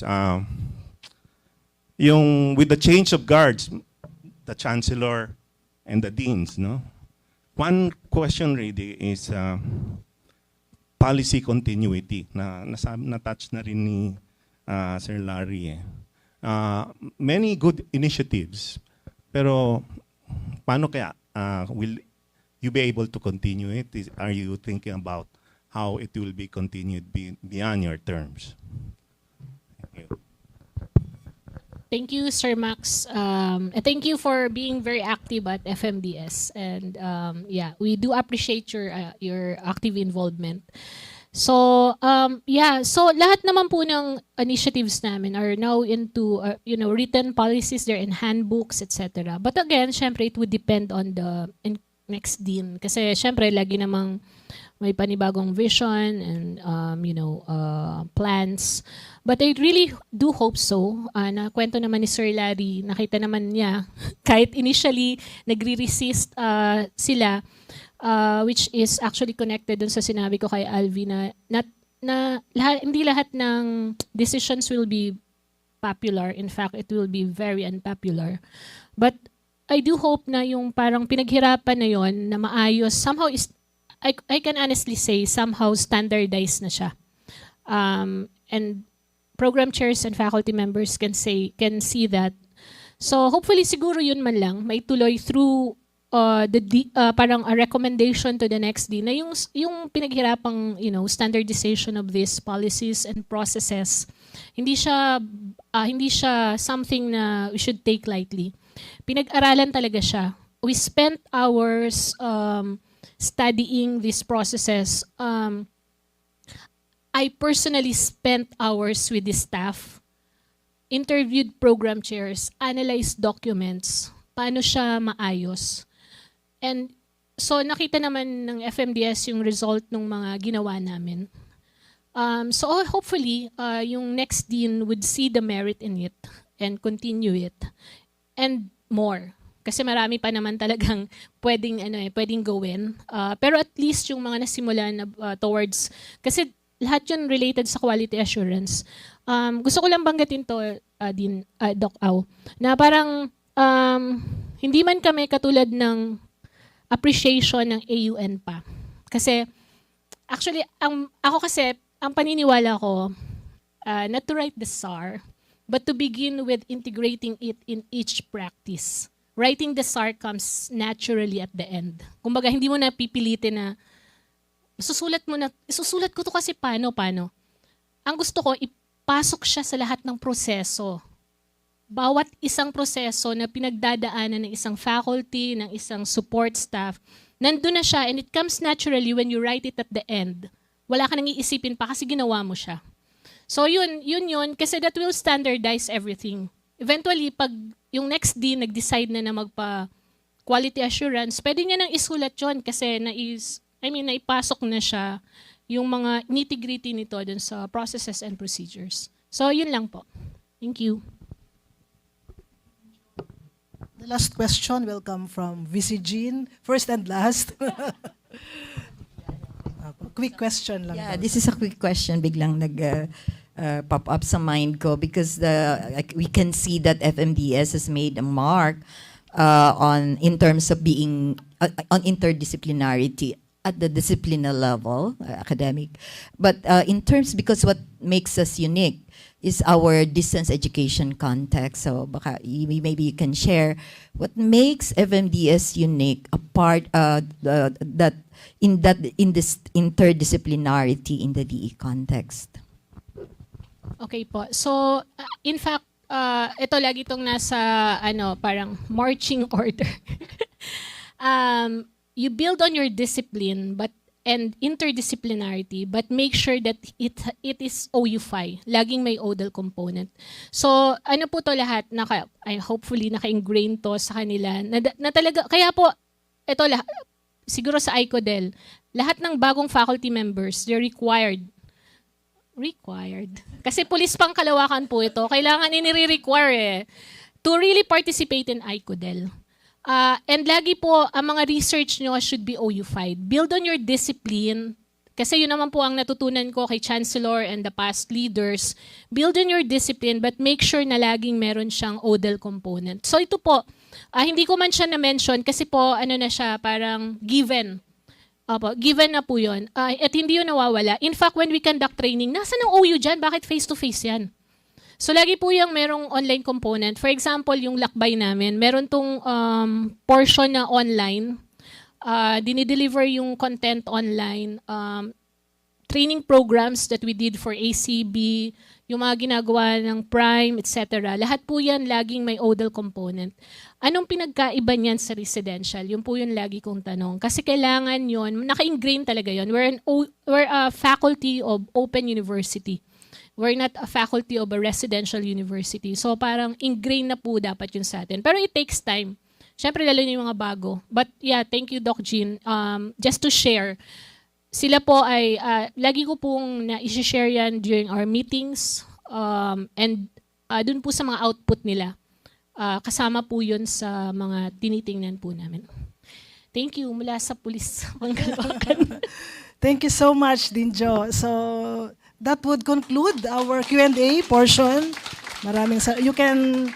yung with the change of guards, the chancellor and the deans, no? One question really is policy continuity na-touch na rin ni Sir Larry. Many good initiatives, pero paano kaya will you be able to continue it? Are you thinking about how it will be continued beyond your terms? Thank you. Thank you, Sir Max. And thank you for being very active at FMDS. And yeah, we do appreciate your active involvement. So yeah, so lahat naman po ng initiatives namin are now into written policies, they're in handbooks, etc. But again, syempre it would depend on the next dean kasi syempre lagi namang may panibagong vision and plans. But I really do hope so. Nakwento naman ni Sir Larry, nakita naman niya kahit initially nagre-resist sila, which is actually connected dun sa sinabi ko kay Alvi na hindi lahat ng decisions will be popular. In fact, it will be very unpopular. But I do hope na yung parang pinaghirapan na yon na maayos, somehow I can honestly say somehow standardized na siya. And program chairs and faculty members can see that. So hopefully siguro yun man lang may tuloy through parang a recommendation to the next dean na yung pinaghirapang standardization of these policies and processes hindi siya something na we should take lightly. Pinag-aralan talaga siya. We spent hours studying these processes. I personally spent hours with the staff, interviewed program chairs, analyzed documents, paano siya maayos. And so nakita naman ng FMDS yung result ng mga ginawa namin. So hopefully, yung next dean would see the merit in it and continue it. And more. Kasi marami pa naman talagang pwedeng gawin. Pero at least yung mga nasimulan na towards, kasi lahat yun related sa quality assurance. Gusto ko lang banggitin to, Doc Au, na parang hindi man kami katulad ng appreciation ng AUN pa. Kasi actually, ako kasi, ang paniniwala ko, not to write the SAR, but to begin with integrating it in each practice. Writing the SAR comes naturally at the end. Kumbaga, hindi mo na pipilitin na, isusulat ko to kasi paano. Ang gusto ko, ipasok siya sa lahat ng proseso. Bawat isang proseso na pinagdadaanan ng isang faculty, ng isang support staff, nandun na siya and it comes naturally when you write it at the end. Wala ka nang iisipin pa kasi ginawa mo siya. So yun, kasi that will standardize everything. Eventually, pag yung next dean nag-decide na magpa-quality assurance, pwede niya nang isulat yun kasi naipasok na siya yung mga nitty-gritty nito dun sa processes and procedures. So, yun lang po. Thank you. The last question will come from VC Jean, first and last. Quick question lang. Yeah, this is a quick question. Biglang pop up sa mind ko because we can see that FMDS has made a mark in terms of being on interdisciplinarity at the disciplinary level, academic. But in terms, because what makes us unique is our distance education context. So maybe you can share what makes FMDS unique apart in this interdisciplinarity in the DE context. Okay po. So, in fact, ito lagi itong nasa, parang marching order. You build on your discipline and interdisciplinarity, but make sure that it is OU5. Laging may ODL component. So, ano po to lahat? Hopefully, naka-ingrain to sa kanila. Na talaga, kaya po, ito lahat, siguro sa ICODEL, lahat ng bagong faculty members, they're required. Kasi pulis pang kalawakan po ito. Kailangan inire-require to really participate in ICODEL. And lagi po, ang mga research nyo should be OU5. Build on your discipline. Kasi yun naman po ang natutunan ko kay Chancellor and the past leaders. Build on your discipline but make sure na laging meron siyang ODL component. So ito po, hindi ko man siya na-mention kasi po na siya parang given. Opo, given na po yun. At hindi yun nawawala. In fact, when we conduct training, nasa ng OU dyan? Bakit face-to-face yan? So lagi po yung merong online component. For example, yung lakbay namin, meron tong portion na online. Dinideliver yung content online. training programs that we did for ACB, yung mga ginagawa ng Prime, etc. Lahat po yan laging may ODL component. Anong pinagkaiba niyan sa residential? Yun po yung lagi kong tanong. Kasi kailangan yun, naka-ingrain talaga yun. We're a faculty of open university. We're not a faculty of a residential university. So parang ingrain na po dapat yun sa atin. Pero it takes time. Siyempre lalo yung mga bago. But yeah, thank you Doc Jean. Just to share, sila po ay, lagi ko pong na-share yan during our meetings and dun po sa mga output nila. Kasama po yun sa mga tinitingnan po namin. Thank you mula sa pulis. Thank you so much, Dinjo. So that would conclude our Q&A portion. You can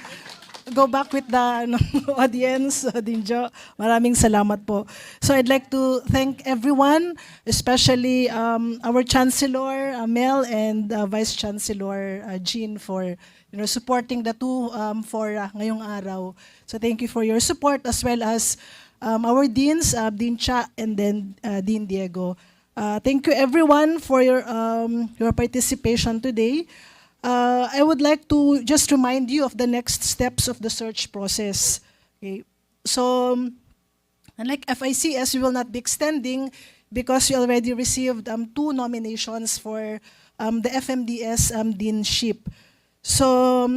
go back with the audience, Dinjo. Maraming salamat po. So I'd like to thank everyone, especially our Chancellor, Mel, and Vice Chancellor, Jean, for supporting the two for ngayong araw. So thank you for your support, as well as our deans, Dean Cha and then Dean Diego. Thank you everyone for your participation today. I would like to just remind you of the next steps of the search process. Okay. So, unlike FICS, we will not be extending because we already received 2 nominations for the FMDS deanship. So,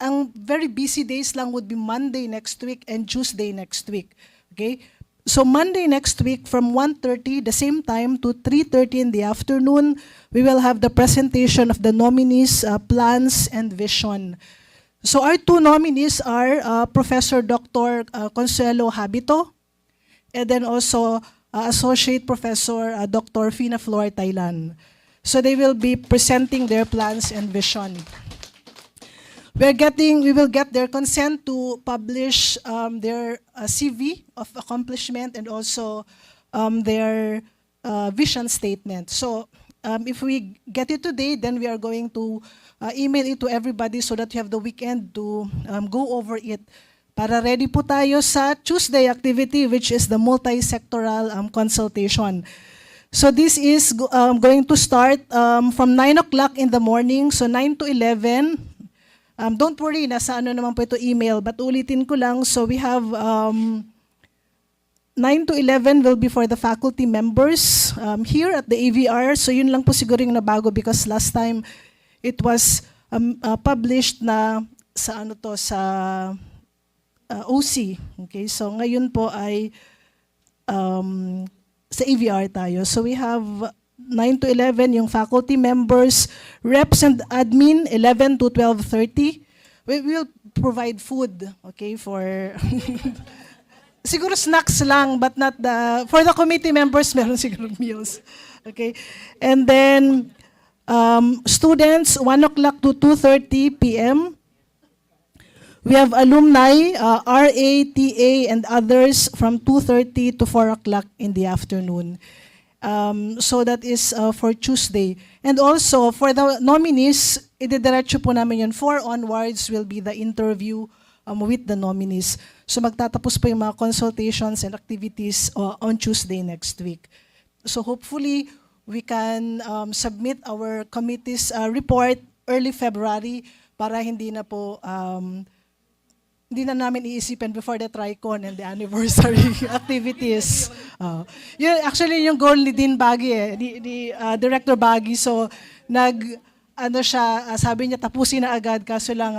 ang very busy days lang would be Monday next week and Tuesday next week. Okay. So Monday next week from 1:30, the same time, to 3:30 in the afternoon, we will have the presentation of the nominees' plans and vision. So our 2 nominees are Professor Dr. Consuelo Habito, and then also Associate Professor Dr. Fina Flor Thailand. So they will be presenting their plans and vision. We will get their consent to publish their CV of accomplishment and also their vision statement. So if we get it today, then we are going to email it to everybody so that you have the weekend to go over it. Para ready po tayo sa Tuesday activity, which is the multi-sectoral consultation. So this is going to start from 9 o'clock in the morning, so 9 to 11. Don't worry, nasa naman po ito email, but ulitin ko lang. So we have 9 to 11 will be for the faculty members here at the AVR. So yun lang po siguro yung nabago because last time it was published na sa OC. Okay, so ngayon po ay sa AVR tayo. So we have 9 to 11 yung faculty members, reps and admin, 11 to 12:30. We will provide food, okay, for siguro snacks lang, but not for the committee members, meron siguro meals. Okay. And then students, 1 o'clock to 2:30 p.m. We have alumni, RA, TA, and others from 2:30 to 4 o'clock in the afternoon. So that is for Tuesday. And also, for the nominees, idediretso po namin yun. 4 onwards will be the interview with the nominees. So magtatapos po yung mga consultations and activities on Tuesday next week. So hopefully, we can submit our committee's report early February para hindi na namin iisipin before the TRICON and the anniversary activities. Yun, actually, yung goal ni Dean Baggy, ni Director Baggy. So, sabi niya, tapusin na agad, kaso lang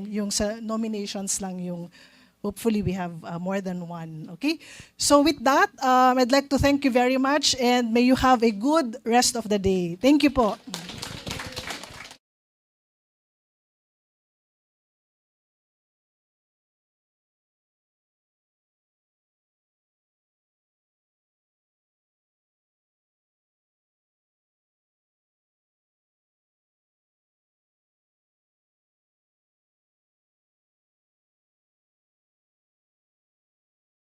yung sa nominations lang yung, hopefully we have more than 1. Okay? So with that, I'd like to thank you very much and may you have a good rest of the day. Thank you po.